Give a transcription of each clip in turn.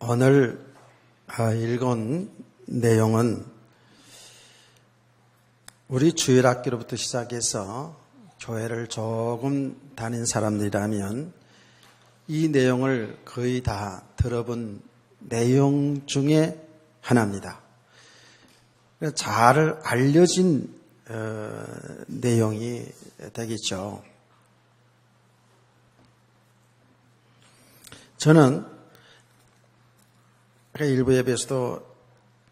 오늘 읽은 내용은 우리 주일학교로부터 시작해서 교회를 조금 다닌 사람들이라면 이 내용을 거의 다 들어본 내용 중에 하나입니다. 잘 알려진 내용이 되겠죠. 저는 일부 예배에서도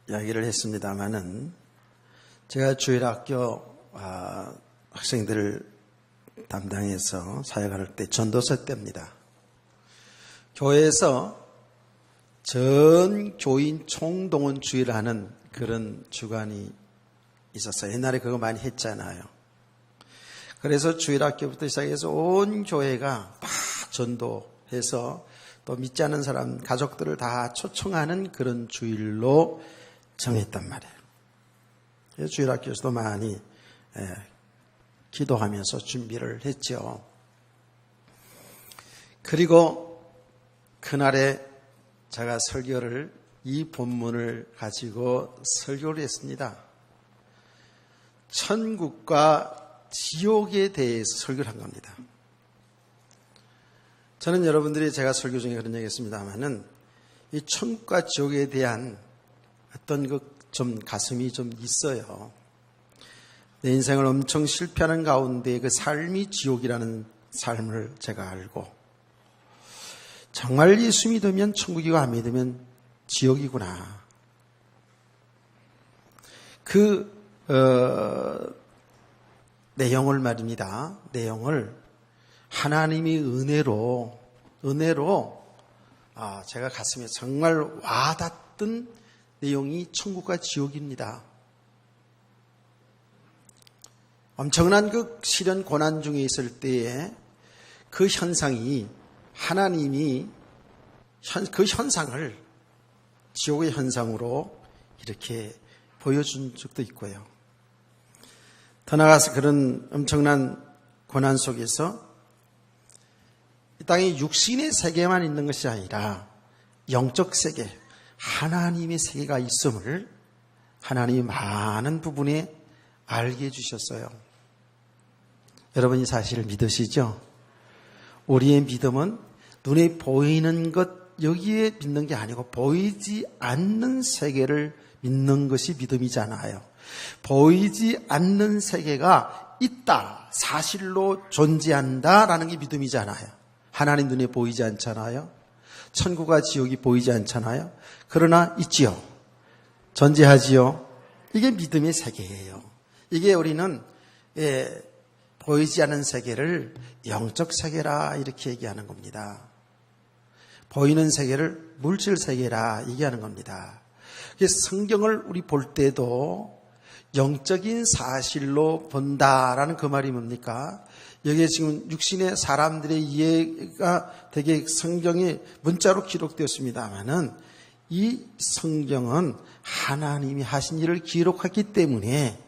이야기를 했습니다마는 제가 주일학교 학생들을 담당해서 사역할 때 전도서 때입니다. 교회에서 전 교인 총동원 주의를 하는 그런 주간이 있었어요. 옛날에 그거 많이 했잖아요. 그래서 주일학교부터 시작해서 온 교회가 다 전도해서 또 믿지 않는 사람, 가족들을 다 초청하는 그런 주일로 정했단 말이에요. 그래서 주일학교에서도 많이 기도하면서 준비를 했죠. 그리고 그날에 제가 설교를 이 본문을 가지고 설교를 했습니다. 천국과 지옥에 대해서 설교를 한 겁니다. 저는 여러분들이 제가 설교 중에 그런 얘기 했습니다만은 이 천국과 지옥에 대한 어떤 좀 가슴이 좀 있어요. 내 인생을 엄청 실패하는 가운데 그 삶이 지옥이라는 삶을 제가 알고 정말 예수 믿으면 천국이고 안 믿으면 지옥이구나. 내용을 말입니다. 내용을 하나님의 은혜로 제가 가슴에 정말 와닿던 내용이 천국과 지옥입니다. 엄청난 그 시련 고난 중에 있을 때에 그 현상이 하나님이 그 현상을 지옥의 현상으로 이렇게 보여준 적도 있고요. 더 나아가서 그런 엄청난 고난 속에서 이 땅에 육신의 세계만 있는 것이 아니라 영적 세계, 하나님의 세계가 있음을 하나님이 많은 부분에 알게 해주셨어요. 여러분이 사실을 믿으시죠? 우리의 믿음은 눈에 보이는 것 여기에 믿는 게 아니고 보이지 않는 세계를 믿는 것이 믿음이잖아요. 보이지 않는 세계가 있다, 사실로 존재한다라는 게 믿음이잖아요. 하나님 눈에 보이지 않잖아요. 천국과 지옥이 보이지 않잖아요. 그러나 있지요. 존재하지요. 이게 믿음의 세계예요. 이게 우리는 보이지 않는 세계를 영적 세계라 이렇게 얘기하는 겁니다. 보이는 세계를 물질 세계라 얘기하는 겁니다. 성경을 우리 볼 때도 영적인 사실로 본다라는 그 말이 뭡니까? 여기에 지금 육신의 사람들의 이해가 되게 성경에 문자로 기록되었습니다만은 이 성경은 하나님이 하신 일을 기록했기 때문에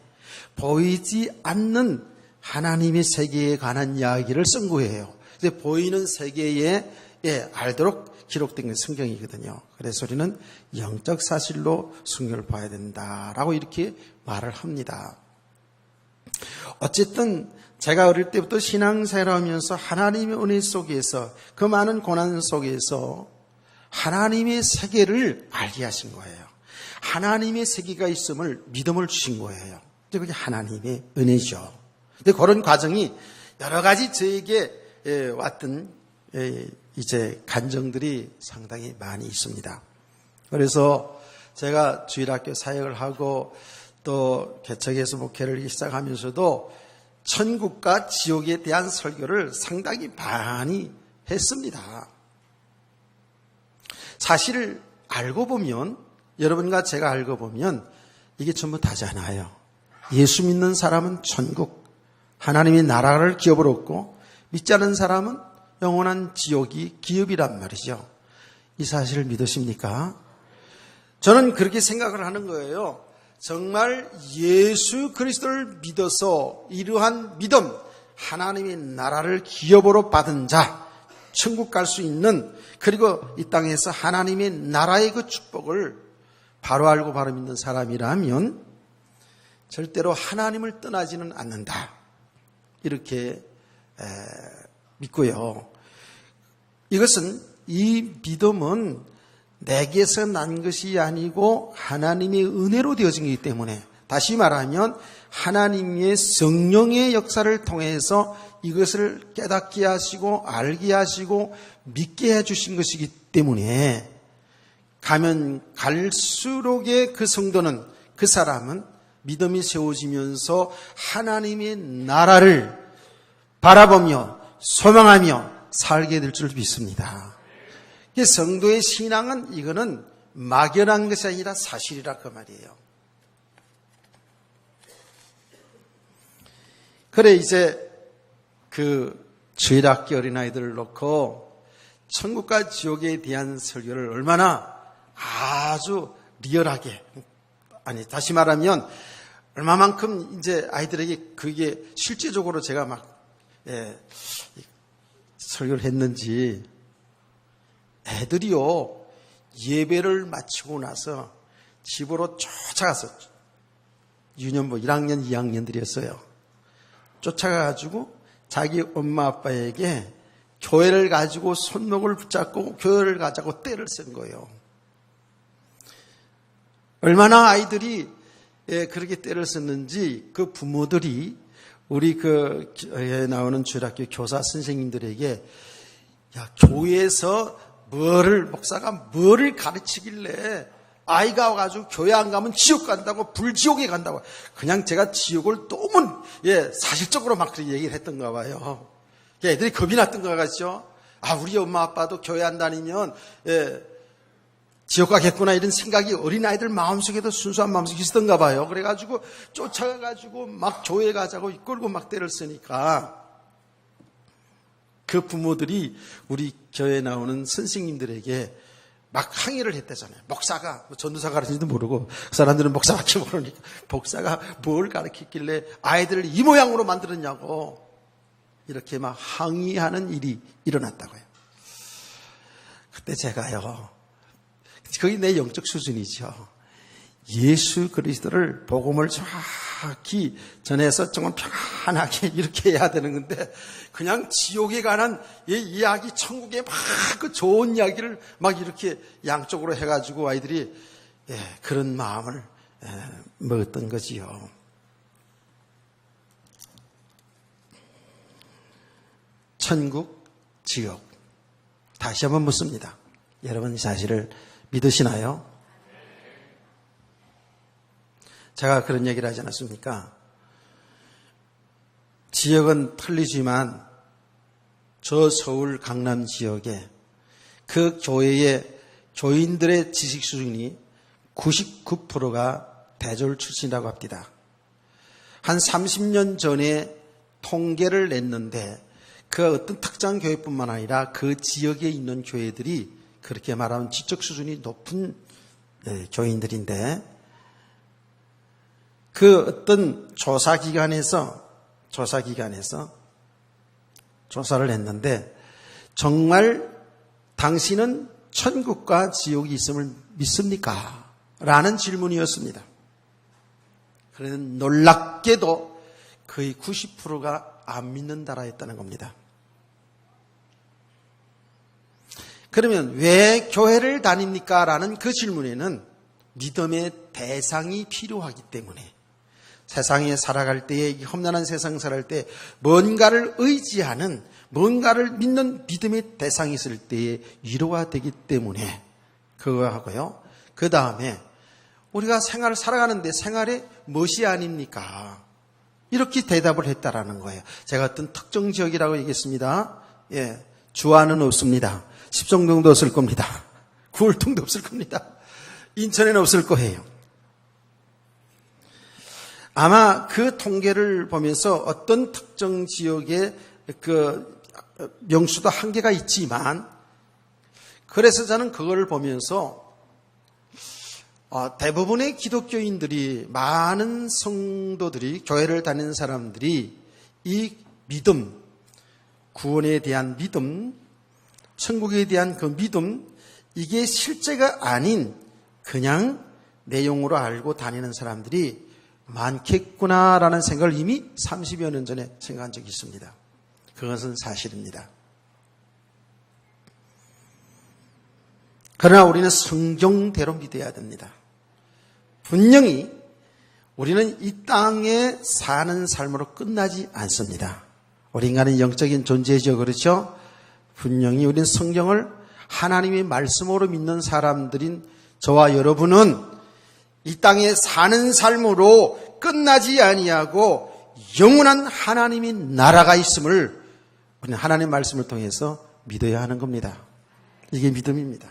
보이지 않는 하나님의 세계에 관한 이야기를 쓴 거예요. 이제 보이는 세계에 알도록 기록된 게 성경이거든요. 그래서 우리는 영적 사실로 성경을 봐야 된다라고 이렇게 말을 합니다. 어쨌든 제가 어릴 때부터 신앙생활하면서 하나님의 은혜 속에서 그 많은 고난 속에서 하나님의 세계를 알게 하신 거예요. 하나님의 세계가 있음을 믿음을 주신 거예요. 그게 하나님의 은혜죠. 근데 그런 과정이 여러 가지 저에게 왔던 이제 간정들이 상당히 많이 있습니다. 그래서 제가 주일학교 사역을 하고 또 개척에서 목회를 시작하면서도 천국과 지옥에 대한 설교를 상당히 많이 했습니다. 사실 알고 보면 여러분과 제가 알고 보면 이게 전부 다잖아요. 예수 믿는 사람은 천국, 하나님의 나라를 기업으로 얻고 믿지 않는 사람은 영원한 지옥이 기업이란 말이죠. 이 사실을 믿으십니까? 저는 그렇게 생각을 하는 거예요. 정말 예수 그리스도를 믿어서 이러한 믿음, 하나님의 나라를 기업으로 받은 자, 천국 갈 수 있는, 그리고 이 땅에서 하나님의 나라의 그 축복을 바로 알고 바로 믿는 사람이라면 절대로 하나님을 떠나지는 않는다. 이렇게 믿고요. 이것은, 이 믿음은 내게서 난 것이 아니고 하나님의 은혜로 되어진 것이기 때문에, 다시 말하면 하나님의 성령의 역사를 통해서 이것을 깨닫게 하시고 알게 하시고 믿게 해주신 것이기 때문에, 가면 갈수록의 그 성도는, 그 사람은 믿음이 세워지면서 하나님의 나라를 바라보며 소망하며 살게 될 줄 믿습니다. 성도의 신앙은, 이거는 막연한 것이 아니라 사실이라 그 말이에요. 그래, 이제 그 주일학교 어린아이들을 놓고 천국과 지옥에 대한 설교를 얼마나 아주 리얼하게, 아니, 다시 말하면 얼마만큼 이제 아이들에게 그게 실제적으로 제가 막 설교를 했는지, 애들이요, 예배를 마치고 나서 집으로 쫓아가서, 유년부 1학년, 2학년들이었어요. 쫓아가가지고 자기 엄마 아빠에게 교회를 가지고 손목을 붙잡고 교회를 가자고 때를 쓴 거예요. 얼마나 아이들이 그렇게 때를 썼는지 그 부모들이 우리 그 나오는 주일학교 교사 선생님들에게, 야, 교회에서 목사가 뭐를 가르치길래 아이가 와가지고 교회 안 가면 지옥 간다고, 불지옥에 간다고. 그냥 제가 지옥을 너무, 사실적으로 막 그렇게 얘기를 했던가 봐요. 애들이 겁이 났던가 같죠? 아, 우리 엄마 아빠도 교회 안 다니면, 지옥 가겠구나, 이런 생각이 어린아이들 마음속에도, 순수한 마음속에 있었던가 봐요. 그래가지고 쫓아가가지고 막 교회 가자고 이끌고 막 때를 쓰니까, 그 부모들이 우리 교회에 나오는 선생님들에게 막 항의를 했다잖아요. 목사가, 전도사 가르치는지도 모르고, 그 사람들은 목사밖에 모르니까, 목사가 뭘 가르쳤길래 아이들을 이 모양으로 만들었냐고, 이렇게 막 항의하는 일이 일어났다고요. 그때 제가요, 그게 내 영적 수준이죠. 예수 그리스도를, 복음을 정확히 전해서 정말 편안하게 이렇게 해야 되는 건데, 그냥 지옥에 관한 이야기, 천국의 막 그 좋은 이야기를 막 이렇게 양쪽으로 해가지고 아이들이 그런 마음을 먹었던 거지요. 천국, 지옥. 다시 한번 묻습니다. 여러분 이 사실을 믿으시나요? 제가 그런 얘기를 하지 않았습니까? 지역은 틀리지만 저 서울 강남 지역에 그 교회의 교인들의 지식 수준이 99%가 대졸 출신이라고 합니다. 한 30년 전에 통계를 냈는데, 그 어떤 특정 교회뿐만 아니라 그 지역에 있는 교회들이 그렇게 말하면 지적 수준이 높은 교인들인데, 그 어떤 조사기관에서 조사를 했는데, 정말 당신은 천국과 지옥이 있음을 믿습니까? 라는 질문이었습니다. 그래서 놀랍게도 거의 90%가 안 믿는다라 했다는 겁니다. 그러면 왜 교회를 다닙니까? 라는 그 질문에는 믿음의 대상이 필요하기 때문에, 세상에 살아갈 때에, 이 험난한 세상 살아갈 때 뭔가를 의지하는, 뭔가를 믿는 믿음의 대상이 있을 때에 위로가 되기 때문에 그거 하고요. 그 다음에 우리가 생활을 살아가는데 생활에 무엇이 아닙니까? 이렇게 대답을 했다라는 거예요. 제가 어떤 특정 지역이라고 얘기했습니다. 주안은 없습니다. 십성동도 없을 겁니다. 구월동도 없을 겁니다. 인천에는 없을 거예요. 아마 그 통계를 보면서 어떤 특정 지역의 그 명수도 한계가 있지만, 그래서 저는 그거를 보면서 대부분의 기독교인들이, 많은 성도들이, 교회를 다니는 사람들이 이 믿음, 구원에 대한 믿음, 천국에 대한 그 믿음, 이게 실제가 아닌 그냥 내용으로 알고 다니는 사람들이 많겠구나라는 생각을 이미 30여 년 전에 생각한 적이 있습니다. 그것은 사실입니다. 그러나 우리는 성경대로 믿어야 됩니다. 분명히 우리는 이 땅에 사는 삶으로 끝나지 않습니다. 우리 인간은 영적인 존재죠. 그렇죠? 분명히 우리는 성경을 하나님의 말씀으로 믿는 사람들인 저와 여러분은 이 땅에 사는 삶으로 끝나지 아니하고 영원한 하나님의 나라가 있음을 우리는 하나님의 말씀을 통해서 믿어야 하는 겁니다. 이게 믿음입니다.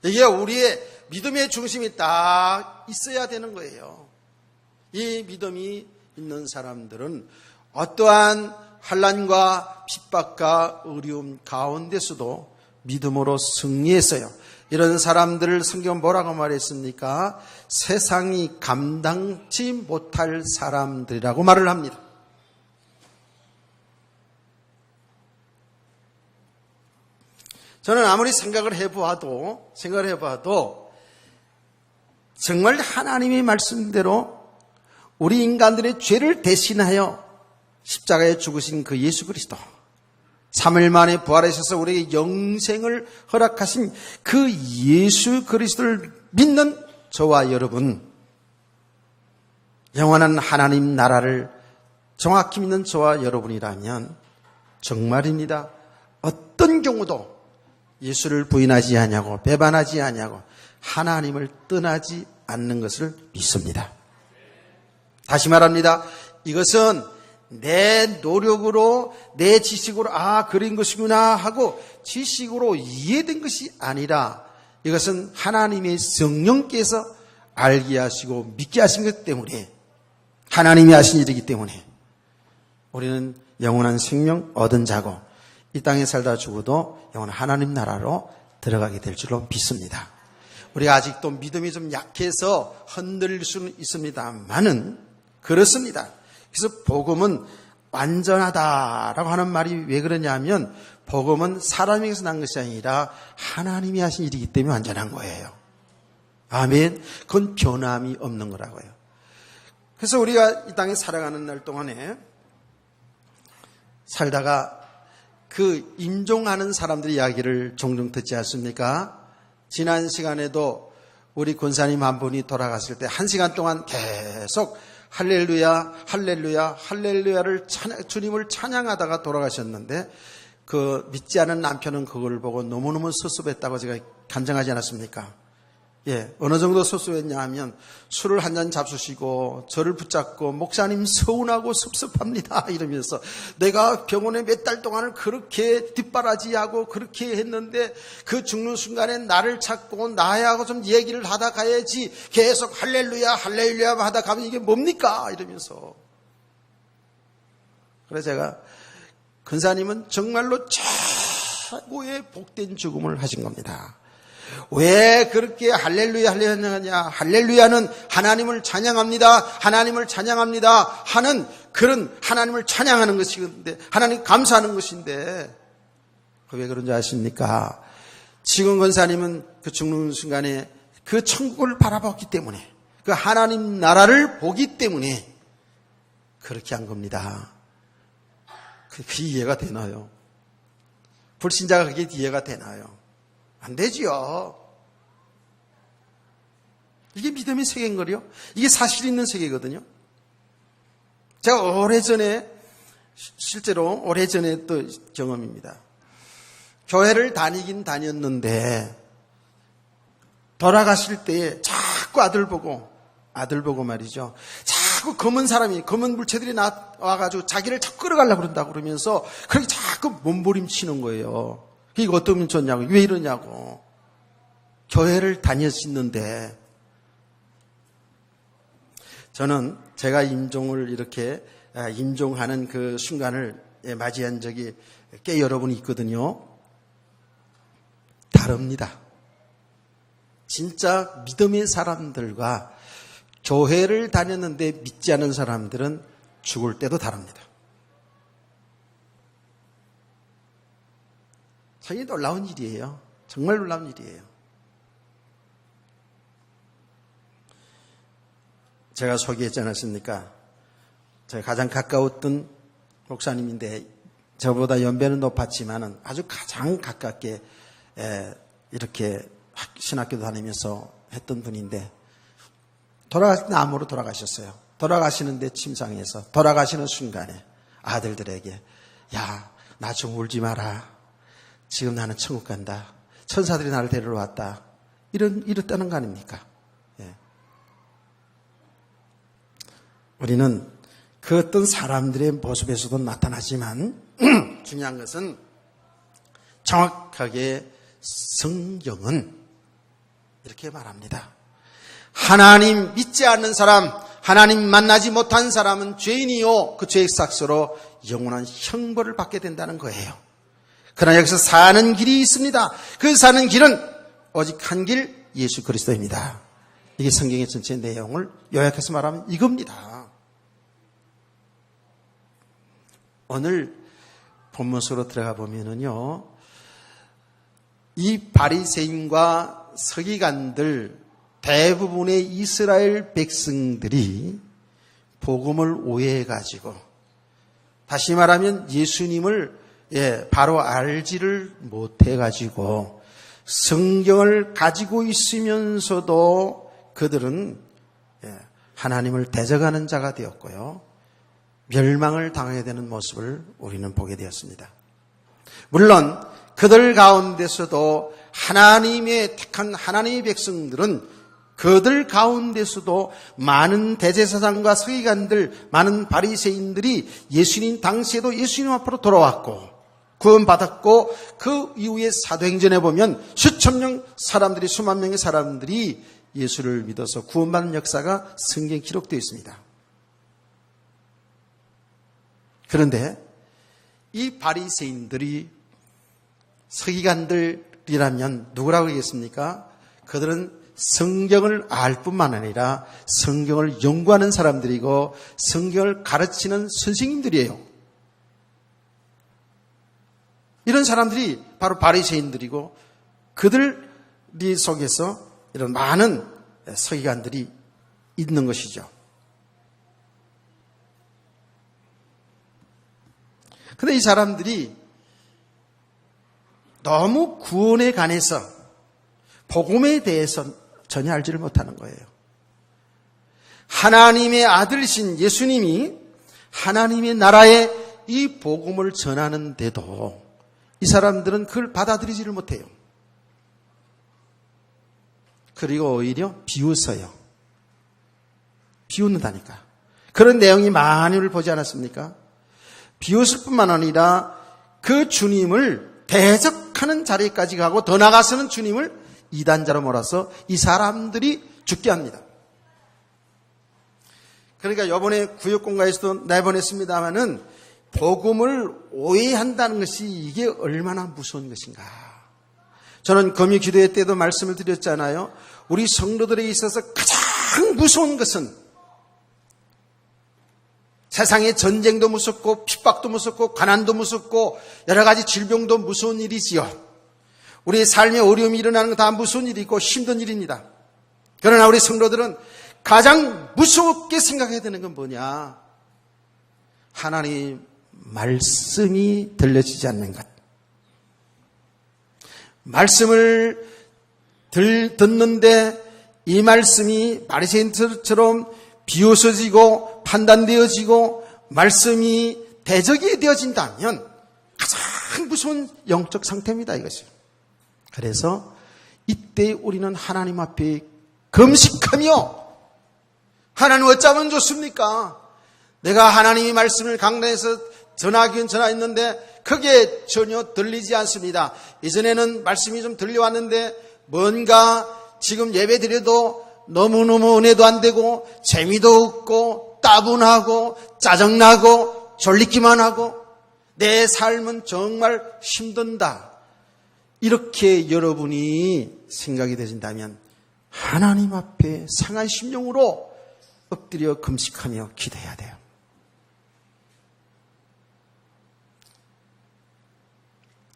이게 우리의 믿음의 중심이 딱 있어야 되는 거예요. 이 믿음이 있는 사람들은 어떠한 환난과 핍박과 어려움 가운데서도 믿음으로 승리했어요. 이런 사람들을 성경은 뭐라고 말했습니까? 세상이 감당치 못할 사람들이라고 말을 합니다. 저는 아무리 생각을 해봐도 정말 하나님의 말씀대로 우리 인간들의 죄를 대신하여 십자가에 죽으신 그 예수 그리스도, 3일 만에 부활하셔서 우리에게 영생을 허락하신 그 예수 그리스도를 믿는 저와 여러분, 영원한 하나님 나라를 정확히 믿는 저와 여러분이라면 정말입니다. 어떤 경우도 예수를 부인하지 아니하고 배반하지 아니하고 하나님을 떠나지 않는 것을 믿습니다. 다시 말합니다. 이것은 내 노력으로 내 지식으로 그런 것이구나 하고 지식으로 이해된 것이 아니라 이것은 하나님의 성령께서 알게 하시고 믿게 하신 것 때문에 하나님이 하신 일이기 때문에 우리는 영원한 생명 얻은 자고 이 땅에 살다 죽어도 영원한 하나님 나라로 들어가게 될 줄로 믿습니다. 우리가 아직도 믿음이 좀 약해서 흔들릴 수는 있습니다만은 그렇습니다. 그래서 복음은 완전하다라고 하는 말이 왜 그러냐면 복음은 사람에게서 난 것이 아니라 하나님이 하신 일이기 때문에 완전한 거예요. 아멘. 그건 변함이 없는 거라고요. 그래서 우리가 이 땅에 살아가는 날 동안에 살다가 그 임종하는 사람들의 이야기를 종종 듣지 않습니까? 지난 시간에도 우리 권사님 한 분이 돌아갔을 때 1시간 동안 계속 할렐루야, 할렐루야, 할렐루야를 주님을 찬양하다가 돌아가셨는데 그 믿지 않은 남편은 그걸 보고 너무너무 섭섭했다고 제가 간증하지 않았습니까? 어느 정도 섭섭했냐 하면 술을 한 잔 잡수시고 저를 붙잡고 목사님 서운하고 섭섭합니다 이러면서 내가 병원에 몇 달 동안을 그렇게 뒷바라지하고 그렇게 했는데 그 죽는 순간에 나를 찾고 나하고 좀 얘기를 하다 가야지 계속 할렐루야 할렐루야 하다 가면 이게 뭡니까 이러면서. 그래서 제가 근사님은 정말로 최고의 복된 죽음을 하신 겁니다. 왜 그렇게 할렐루야 할렐루야 하냐? 할렐루야는 하나님을 찬양합니다. 하나님을 찬양합니다 하는 그런 하나님을 찬양하는 것인데 하나님 감사하는 것인데 왜 그런지 아십니까? 지금 권사님은 그 죽는 순간에 그 천국을 바라봤기 때문에 그 하나님 나라를 보기 때문에 그렇게 한 겁니다. 그게 이해가 되나요? 불신자가 그게 이해가 되나요? 안 되지요. 이게 믿음의 세계인 거요. 이게 사실 있는 세계거든요. 제가 실제로 오래전에 또 경험입니다. 교회를 다니긴 다녔는데 돌아가실 때 자꾸 아들 보고 말이죠. 자꾸 검은 물체들이 나와가지고 자기를 자꾸 끌어가려고 그런다고 그러면서 그렇게 자꾸 몸부림치는 거예요. 이거 어떻게 좋냐고, 왜 이러냐고. 교회를 다녔었는데, 저는 제가 임종을 이렇게, 임종하는 그 순간을 맞이한 적이 꽤 여러분이 있거든요. 다릅니다. 진짜 믿음의 사람들과 교회를 다녔는데 믿지 않은 사람들은 죽을 때도 다릅니다. 상당히 놀라운 일이에요. 정말 놀라운 일이에요. 제가 소개했지 않았습니까? 제가 가장 가까웠던 목사님인데 저보다 연배는 높았지만 아주 가장 가깝게 이렇게 신학교 다니면서 했던 분인데 암으로 돌아가셨어요. 돌아가시는데 침상에서 돌아가시는 순간에 아들들에게 야, 나 좀 울지 마라. 지금 나는 천국 간다. 천사들이 나를 데리러 왔다. 이랬다는 거 아닙니까? 예. 우리는 그 어떤 사람들의 모습에서도 나타나지만 중요한 것은 정확하게 성경은 이렇게 말합니다. 하나님 믿지 않는 사람, 하나님 만나지 못한 사람은 죄인이요 그 죄의 삭스로 영원한 형벌을 받게 된다는 거예요. 그러나 여기서 사는 길이 있습니다. 그 사는 길은 오직 한 길, 예수 그리스도입니다. 이게 성경의 전체 내용을 요약해서 말하면 이겁니다. 오늘 본문 속으로 들어가 보면은요, 이 바리새인과 서기관들 대부분의 이스라엘 백성들이 복음을 오해해가지고 다시 말하면 예수님을 바로 알지를 못해가지고 성경을 가지고 있으면서도 그들은 하나님을 대적하는 자가 되었고요. 멸망을 당하게 되는 모습을 우리는 보게 되었습니다. 물론 그들 가운데서도 하나님의 택한 하나님의 백성들은 그들 가운데서도 많은 대제사장과 서기관들, 많은 바리새인들이 예수님 당시에도 예수님 앞으로 돌아왔고 구원받았고 그 이후에 사도행전에 보면 수천 명 사람들이 수만 명의 사람들이 예수를 믿어서 구원받는 역사가 성경에 기록되어 있습니다. 그런데 이 바리새인들이 서기관들이라면 누구라고 하겠습니까? 그들은 성경을 알 뿐만 아니라 성경을 연구하는 사람들이고 성경을 가르치는 선생님들이에요. 이런 사람들이 바로 바리새인들이고 그들이 속에서 이런 많은 서기관들이 있는 것이죠. 그런데 이 사람들이 너무 구원에 관해서 복음에 대해서 전혀 알지를 못하는 거예요. 하나님의 아들이신 예수님이 하나님의 나라에 이 복음을 전하는데도 이 사람들은 그걸 받아들이지를 못해요. 그리고 오히려 비웃어요. 비웃는다니까. 그런 내용이 많이를 보지 않았습니까? 비웃을 뿐만 아니라 그 주님을 대적하는 자리까지 가고 더 나아가서는 주님을 이단자로 몰아서 이 사람들이 죽게 합니다. 그러니까 이번에 구역공가에서도 내보냈습니다마는 복음을 오해한다는 것이 이게 얼마나 무서운 것인가. 저는 금요 기도회 때도 말씀을 드렸잖아요. 우리 성도들에 있어서 가장 무서운 것은 세상의 전쟁도 무섭고 핍박도 무섭고 가난도 무섭고 여러 가지 질병도 무서운 일이지요. 우리의 삶에 어려움이 일어나는 건 다 무서운 일이고 힘든 일입니다. 그러나 우리 성도들은 가장 무섭게 생각해야 되는 건 뭐냐? 하나님 말씀이 들려지지 않는 것. 말씀을 듣는데 이 말씀이 바리새인처럼 비웃어지고 판단되어지고 말씀이 대적이 되어진다면 가장 무서운 영적 상태입니다. 이것이. 그래서 이때 우리는 하나님 앞에 금식하며 하나님 어쩌면 좋습니까? 내가 하나님의 말씀을 강단에서 전하긴 전하였는데 그게 전혀 들리지 않습니다. 이전에는 말씀이 좀 들려왔는데 뭔가 지금 예배 드려도 너무너무 은혜도 안 되고 재미도 없고 따분하고 짜증나고 졸리기만 하고 내 삶은 정말 힘든다. 이렇게 여러분이 생각이 되신다면 하나님 앞에 상한 심령으로 엎드려 금식하며 기도해야 돼요.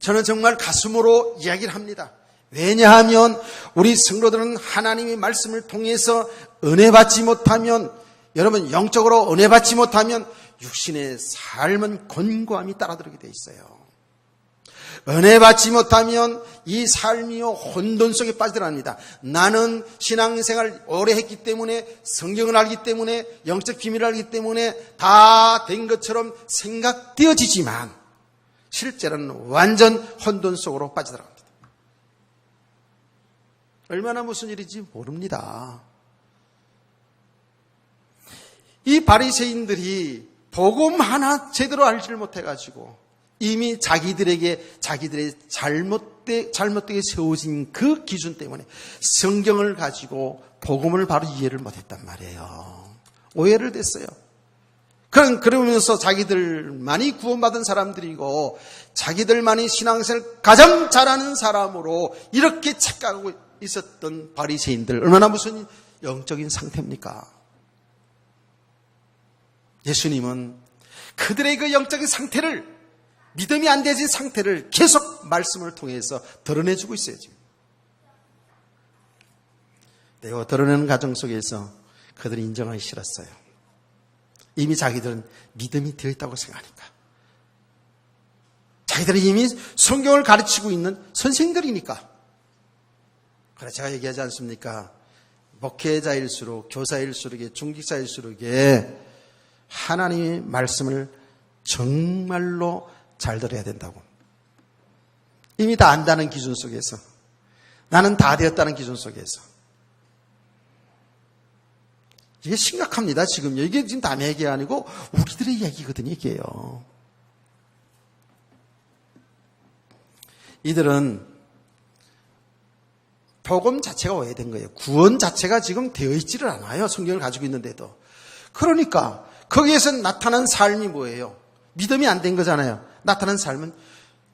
저는 정말 가슴으로 이야기를 합니다. 왜냐하면 우리 성도들은 하나님의 말씀을 통해서 은혜 받지 못하면, 여러분 영적으로 은혜 받지 못하면 육신의 삶은 곤고함이 따라들게 돼 있어요. 은혜 받지 못하면 이 삶이요 혼돈 속에 빠져들어갑니다. 나는 신앙생활 오래 했기 때문에, 성경을 알기 때문에, 영적 비밀을 알기 때문에 다 된 것처럼 생각되어지지만 실제로는 완전 혼돈 속으로 빠져들어갑니다. 얼마나 무슨 일인지 모릅니다. 이 바리새인들이 복음 하나 제대로 알지를 못해가지고 이미 자기들의 잘못되게 세워진 그 기준 때문에 성경을 가지고 복음을 바로 이해를 못했단 말이에요. 오해를 됐어요. 그러면서 자기들만이 구원받은 사람들이고 자기들만이 신앙생활을 가장 잘하는 사람으로 이렇게 착각하고 있었던 바리새인들, 얼마나 무슨 영적인 상태입니까? 예수님은 그들의 그 영적인 상태를, 믿음이 안 되진 상태를 계속 말씀을 통해서 드러내주고 있어요. 지금. 내가 드러내는 과정 속에서 그들이 인정하기 싫었어요. 이미 자기들은 믿음이 되어 있다고 생각하니까. 자기들은 이미 성경을 가르치고 있는 선생들이니까. 그래서 제가 얘기하지 않습니까? 목회자일수록, 교사일수록, 중직자일수록 하나님의 말씀을 정말로 잘 들어야 된다고. 이미 다 안다는 기준 속에서, 나는 다 되었다는 기준 속에서. 이게 심각합니다. 지금 이게 지금 남의 얘기 아니고 우리들의 얘기거든요. 이게요. 이들은 복음 자체가 오해된 거예요. 구원 자체가 지금 되어 있지를 않아요. 성경을 가지고 있는데도. 그러니까 거기에서 나타난 삶이 뭐예요? 믿음이 안 된 거잖아요. 나타난 삶은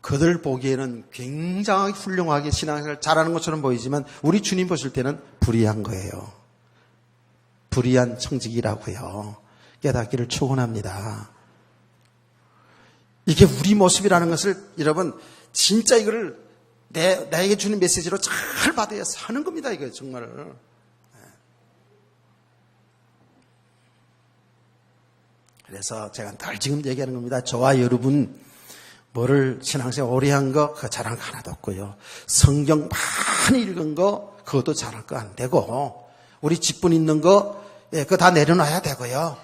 그들 보기에는 굉장히 훌륭하게 신앙생활 잘하는 것처럼 보이지만 우리 주님 보실 때는 불의한 거예요. 불의한 청직이라고요. 깨닫기를 축원합니다. 이게 우리 모습이라는 것을 여러분 진짜 이거를 나에게 주는 메시지로 잘 받아야 사는 겁니다. 이거 정말. 그래서 제가 늘 지금 얘기하는 겁니다. 저와 여러분 뭐를 신앙생활 오래 한 거 그거 잘한 거 하나도 없고요. 성경 많이 읽은 거 그것도 잘할 거 안 되고, 우리 직분 있는 거 그거 다 내려놔야 되고요.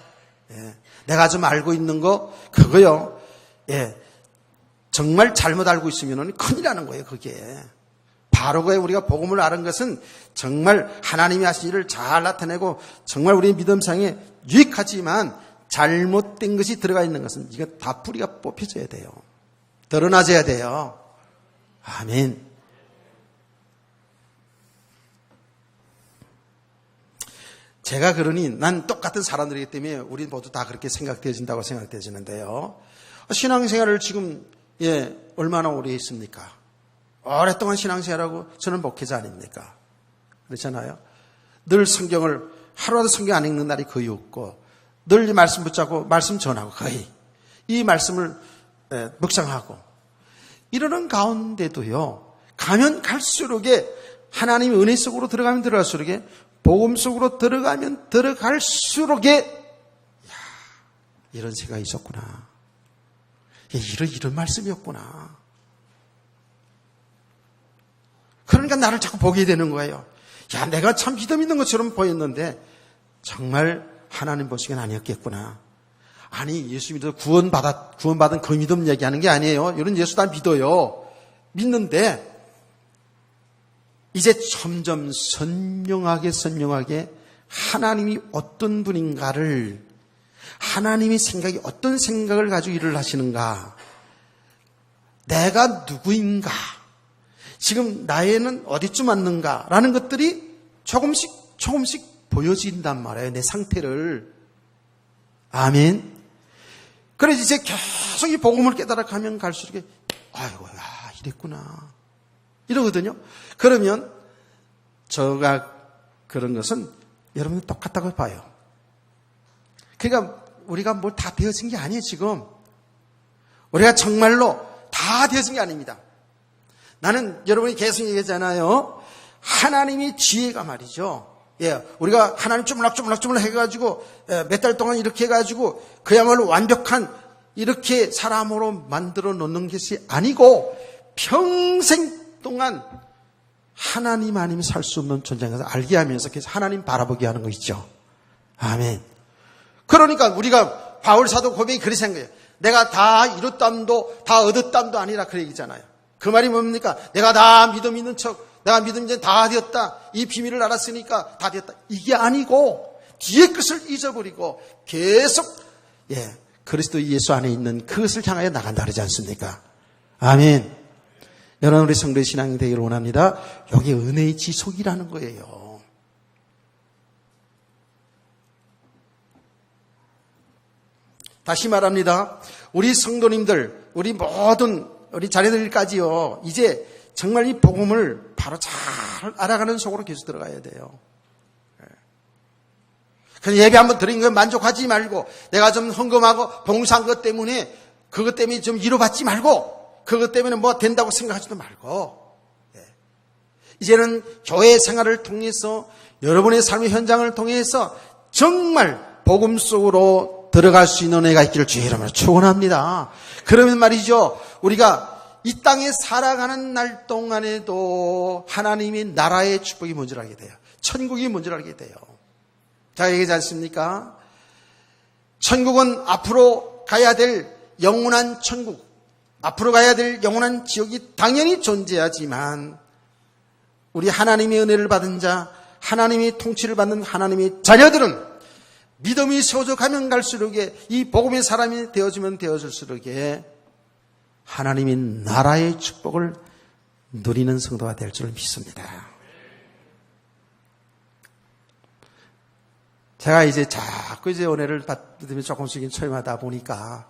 내가 좀 알고 있는 거 그거요. 정말 잘못 알고 있으면 큰일 나는 거예요. 그게. 바로 그에 우리가 복음을 아는 것은 정말 하나님이 하신 일을 잘 나타내고 정말 우리의 믿음상에 유익하지만 잘못된 것이 들어가 있는 것은 이거 다 뿌리가 뽑혀져야 돼요. 드러나져야 돼요. 아멘. 제가 그러니 난 똑같은 사람들이기 때문에 우리 모두 다 그렇게 생각되어진다고 생각되어지는데요. 신앙생활을 지금 얼마나 오래 했습니까? 오랫동안 신앙생활하고 저는 목회자 아닙니까? 그렇잖아요. 늘 성경을 하루라도 성경 안 읽는 날이 거의 없고 늘 이 말씀 붙잡고 말씀 전하고 거의 이 말씀을 묵상하고 이러는 가운데도요. 가면 갈수록 하나님의 은혜 속으로 들어가면 들어갈수록 복음 속으로 들어가면 들어갈수록 이런 생각이 있었구나. 이런 말씀이었구나. 그러니까 나를 자꾸 보게 되는 거예요. 내가 참 믿음 있는 것처럼 보였는데 정말 하나님 보시기엔 아니었겠구나. 아니, 예수 믿어서 구원받은 그 믿음 얘기하는 게 아니에요. 이런 예수 다 믿어요. 믿는데 이제 점점 선명하게 하나님이 어떤 분인가를, 하나님의 생각이 어떤 생각을 가지고 일을 하시는가, 내가 누구인가, 지금 나에는 어디쯤 왔는가라는 것들이 조금씩 보여진단 말이에요. 내 상태를. 아멘. 그래서 이제 계속 이 복음을 깨달아가면 갈수록 아이고, 이랬구나. 이러거든요. 그러면 저가 그런 것은 여러분이 똑같다고 봐요. 그러니까 우리가 뭘 다 되어진 게 아니에요, 지금. 우리가 정말로 다 되어진 게 아닙니다. 나는 여러분이 계속 얘기했잖아요. 하나님의 지혜가 말이죠. 예, 우리가 하나님 쪼물락쪼물락 해가지고 몇 달 동안 이렇게 해가지고 그야말로 완벽한 이렇게 사람으로 만들어 놓는 것이 아니고 평생 동안 하나님 아니면 살 수 없는 존재인 것을 알게 하면서 그래서 하나님 바라보게 하는 거 있죠. 아멘. 그러니까 우리가 바울 사도 고백이 그렇게 생각해요. 내가 다 이뤘담도 다 얻었담도 아니라 그 얘기잖아요. 그 말이 뭡니까? 내가 다 믿음 있는 척, 내가 믿음 이제 다 되었다. 이 비밀을 알았으니까 다 되었다. 이게 아니고 뒤의 것을 잊어버리고 계속 그리스도 예수 안에 있는 그것을 향하여 나간다 그러지 않습니까? 아멘. 여러분 우리 성도의 신앙이 되기를 원합니다. 여기 은혜의 지속이라는 거예요. 다시 말합니다. 우리 성도님들, 우리 모든 우리 자녀들까지요. 이제 정말 이 복음을 바로 잘 알아가는 속으로 계속 들어가야 돼요. 그냥 예배 한번 드린 거 만족하지 말고 내가 좀 헌금하고 봉사한 것 때문에 그것 때문에 좀 위로받지 말고 그것 때문에 뭐 된다고 생각하지도 말고 이제는 교회 생활을 통해서 여러분의 삶의 현장을 통해서 정말 복음 속으로 들어갈 수 있는 은혜가 있기를 주의 이름으로 축원합니다. 그러면 말이죠. 우리가 이 땅에 살아가는 날 동안에도 하나님의 나라의 축복이 뭔지 알게 돼요. 천국이 뭔지 알게 돼요. 제가 얘기하지 않습니까? 천국은 앞으로 가야 될 영원한 천국, 앞으로 가야 될 영원한 지옥이 당연히 존재하지만 우리 하나님의 은혜를 받은 자, 하나님의 통치를 받는 하나님의 자녀들은 믿음이 세워져 가면 갈수록에 이 복음의 사람이 되어지면 되어질수록에 하나님의 나라의 축복을 누리는 성도가 될 줄 믿습니다. 제가 이제 자꾸 은혜를 받으면 조금씩 체험하다 보니까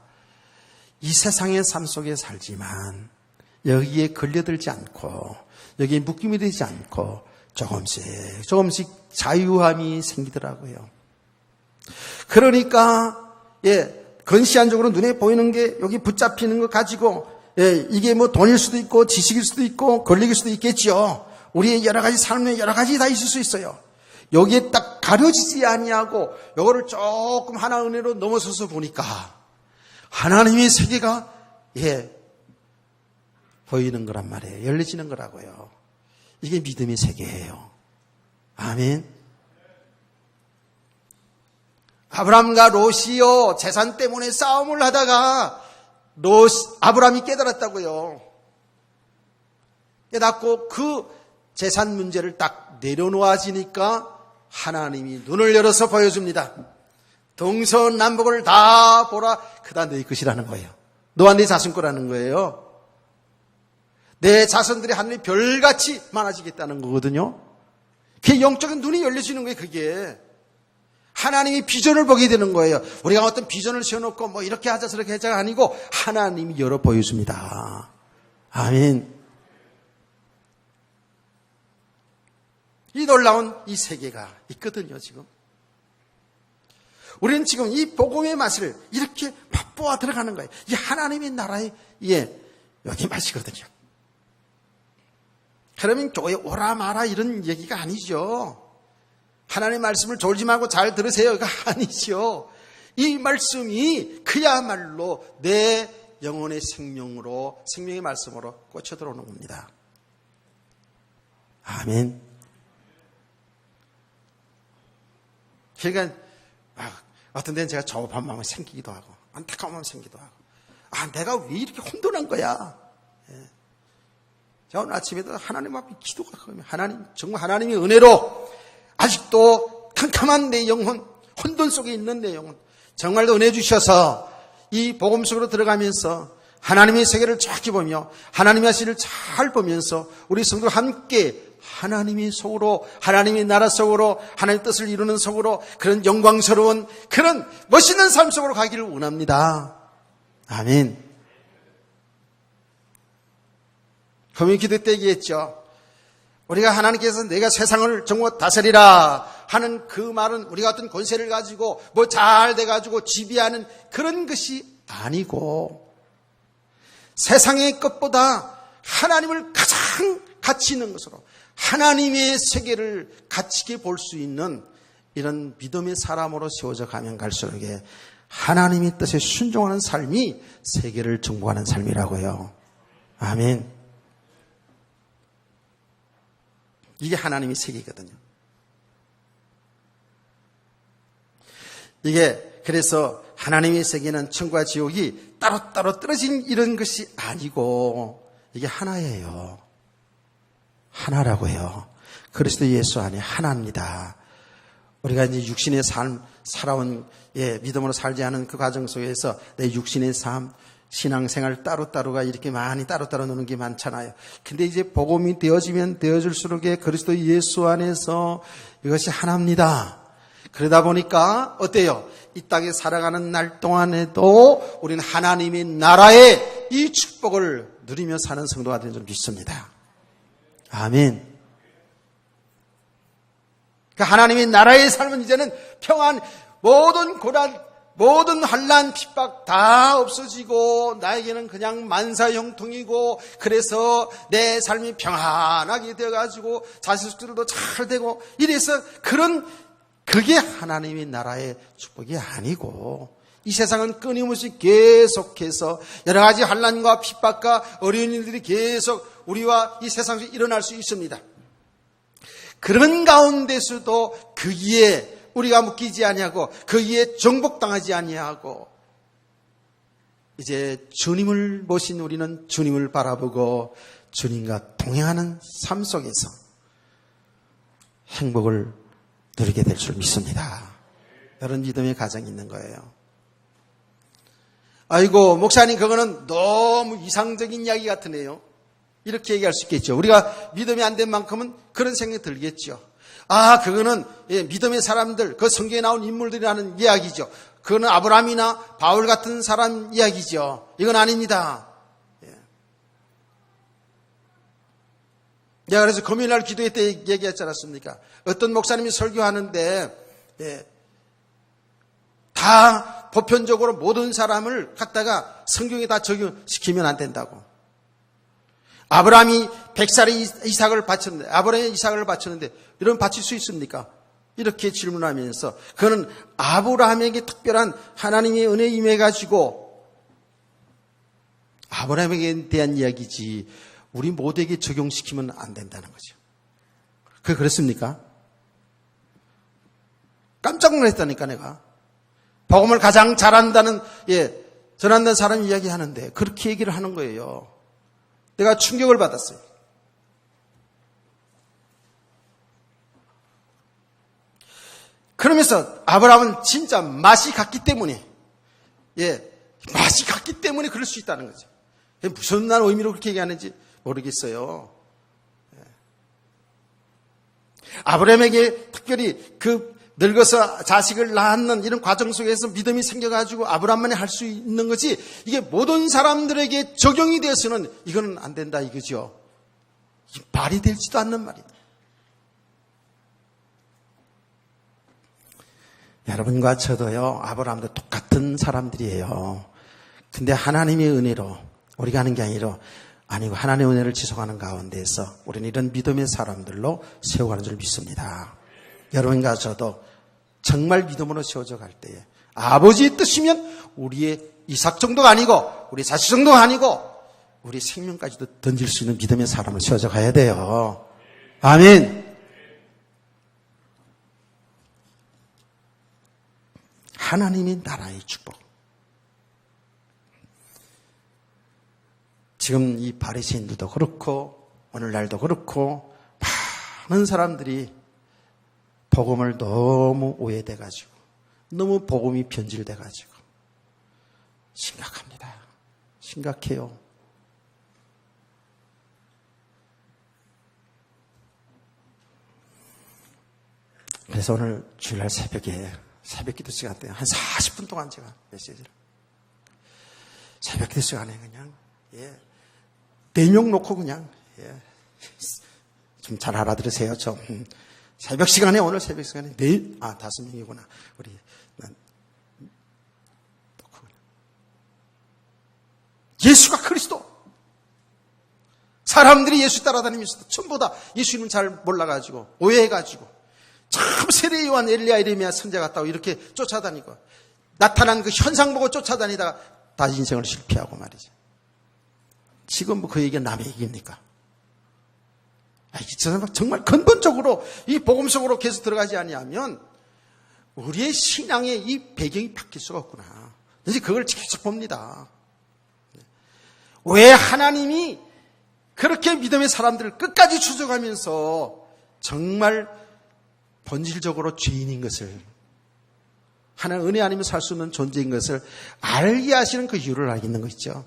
이 세상의 삶 속에 살지만 여기에 걸려들지 않고 여기에 묶임이 되지 않고 조금씩 자유함이 생기더라고요. 그러니까 건시안적으로 눈에 보이는 게 여기 붙잡히는 거 가지고 이게 뭐 돈일 수도 있고 지식일 수도 있고 권력일 수도 있겠죠. 우리의 여러 가지 삶에 여러 가지 다 있을 수 있어요. 여기에 딱 가려지지 아니하고 요거를 조금 하나 은혜로 넘어서서 보니까 하나님의 세계가 보이는 거란 말이에요. 열려지는 거라고요. 이게 믿음의 세계예요. 아멘. 아브람과 롯이요 재산 때문에 싸움을 하다가 아브람이 깨달았다고요. 깨닫고 그 재산 문제를 딱 내려놓아지니까 하나님이 눈을 열어서 보여줍니다. 동서남북을 다 보라. 그다 너희 것이라는 거예요. 너와 네 자손 거라는 거예요. 내 자손들이 하늘이 별같이 많아지겠다는 거거든요. 그게 영적인 눈이 열려지는 거예요. 그게 하나님이 비전을 보게 되는 거예요. 우리가 어떤 비전을 세워놓고 뭐 이렇게 하자 저렇게 하자가 아니고 하나님이 열어 보여줍니다. 아멘. 이 놀라운 이 세계가 있거든요. 지금 우리는 지금 이 복음의 맛을 이렇게 맛보아 들어가는 거예요. 이 하나님의 나라의 여기 맛이거든요. 그러면 교회 오라 마라 이런 얘기가 아니죠. 하나님의 말씀을 졸지 말고 잘 들으세요가 아니죠. 이 말씀이 그야말로 내 영혼의 생명의 말씀으로 꽂혀 들어오는 겁니다. 아멘. 그러니까 어떤 데는 제가 조급한 마음이 생기기도 하고 안타까운 마음이 생기기도 하고 내가 왜 이렇게 혼돈한 거야. 제가 오늘 아침에도 하나님 앞에 기도가 하나님 정말 하나님의 은혜로 아직도 캄캄한 내 영혼, 혼돈 속에 있는 내 영혼 정말로 은혜 주셔서 이 복음 속으로 들어가면서 하나님의 세계를 쫙 보며 하나님의 하시를 잘 보면서 우리 성도들 함께 하나님의 속으로 하나님의 나라 속으로 하나님의 뜻을 이루는 속으로 그런 영광스러운 그런 멋있는 삶 속으로 가기를 원합니다. 아멘. 금요 기도 때 얘기했죠. 우리가 하나님께서 내가 세상을 정말 다스리라 하는 그 말은 우리가 어떤 권세를 가지고 뭐 잘 돼가지고 지배하는 그런 것이 아니고 세상의 것보다 하나님을 가장 가치 있는 것으로 하나님의 세계를 가치 있게 볼 수 있는 이런 믿음의 사람으로 세워져 가면 갈수록 하나님의 뜻에 순종하는 삶이 세계를 정복하는 삶이라고요. 아멘. 이게 하나님의 세계거든요. 이게 그래서 하나님의 세계는 천국과 지옥이 따로따로 떨어진 이런 것이 아니고 이게 하나예요. 하나라고요. 그리스도 예수 안에 하나입니다. 우리가 이제 육신의 삶 살아온 믿음으로 살지 않은 그 과정 속에서 내 육신의 삶, 신앙생활 따로따로가 이렇게 많이 따로따로 노는 게 많잖아요. 근데 이제 복음이 되어지면 되어질수록 그리스도 예수 안에서 이것이 하나입니다. 그러다 보니까 어때요? 이 땅에 살아가는 날 동안에도 우리는 하나님의 나라의 이 축복을 누리며 사는 성도가 되는 줄 믿습니다. 아멘. 그러니까 하나님의 나라의 삶은 이제는 평안, 모든 고난, 모든 환난, 핍박 다 없어지고 나에게는 그냥 만사형통이고 그래서 내 삶이 평안하게 되어가지고 자식들도 잘 되고 이래서 그게 하나님의 나라의 축복이 아니고 이 세상은 끊임없이 계속해서 여러 가지 환난과 핍박과 어려운 일들이 계속 우리와 이 세상에서 일어날 수 있습니다. 그런 가운데서도 거기에 우리가 묶이지 아니하고 거기에 정복당하지 아니하고 이제 주님을 모신 우리는 주님을 바라보고 주님과 동행하는 삶 속에서 행복을 누리게 될 줄 믿습니다. 이런 믿음의 가정이 있는 거예요. 아이고 목사님 그거는 너무 이상적인 이야기 같으네요. 이렇게 얘기할 수 있겠죠. 우리가 믿음이 안 된 만큼은 그런 생각이 들겠죠. 그거는 믿음의 사람들, 그 성경에 나온 인물들이라는 이야기죠. 그거는 아브라함이나 바울 같은 사람 이야기죠. 이건 아닙니다. 내가 그래서 금요일날 기도회 때 얘기했지 않았습니까? 어떤 목사님이 설교하는데 다 보편적으로 모든 사람을 갖다가 성경에 다 적용시키면 안 된다고. 아브라함이 100살에 이삭을 바쳤는데, 아브라함이 이삭을 바쳤는데, 이런 바칠 수 있습니까? 이렇게 질문하면서, 그거는 아브라함에게 특별한 하나님의 은혜에 임해가지고, 아브라함에게 대한 이야기지, 우리 모두에게 적용시키면 안 된다는 거죠. 그게 그렇습니까? 깜짝 놀랐다니까, 내가. 복음을 가장 잘한다는, 전한다는 사람이 이야기하는데, 그렇게 얘기를 하는 거예요. 내가 충격을 받았어요. 그러면서 아브라함은 진짜 맛이 갔기 때문에 그럴 수 있다는 거죠. 무슨 난 의미로 그렇게 얘기하는지 모르겠어요. 아브라함에게 특별히 늙어서 자식을 낳는 이런 과정 속에서 믿음이 생겨가지고 아브라함만이 할 수 있는 거지 이게 모든 사람들에게 적용이 되어서는 이거는 안 된다 이거죠. 말이 되지도 않는 말이다. 여러분과 저도요 아브라함도 똑같은 사람들이에요. 근데 하나님의 은혜로 우리가 하는 게 아니고 하나님의 은혜를 지속하는 가운데에서 우리는 이런 믿음의 사람들로 세워가는 줄 믿습니다. 여러분과 저도 정말 믿음으로 세워져 갈 때에 아버지의 뜻이면 우리의 이삭 정도가 아니고 우리 자식 정도가 아니고 우리 생명까지도 던질 수 있는 믿음의 사람을 세워져 가야 돼요. 아멘. 하나님의 나라의 축복. 지금 이 바리새인들도 그렇고 오늘날도 그렇고 많은 사람들이 복음을 너무 오해돼가지고 너무 복음이 변질돼가지고 심각합니다. 심각해요. 그래서 오늘 주일날 새벽에 새벽 기도 시간 때 한 40분 동안 제가 메시지를 새벽 기도 시간에 그냥 대명 놓고 그냥 좀 잘 알아들으세요. 좀 새벽 시간에 오늘 새벽 시간에 5명이구나. 우리 예수가 그리스도 사람들이 예수 따라다니면서도 전부 다 예수님은 잘 몰라가지고 오해해가지고 참 세례 요한, 엘리야, 이레미야 선자 같다고 이렇게 쫓아다니고 나타난 그 현상 보고 쫓아다니다가 다 인생을 실패하고 말이죠. 지금 뭐 그 얘기가 남의 얘기입니까? 정말 근본적으로 이 복음 속으로 계속 들어가지 아니하면 우리의 신앙의 이 배경이 바뀔 수가 없구나. 이제 그걸 계속 봅니다. 왜 하나님이 그렇게 믿음의 사람들을 끝까지 추적하면서 정말 본질적으로 죄인인 것을, 하나님 은혜 아니면 살 수 없는 존재인 것을 알게 하시는 그 이유를 알겠는 거 있죠.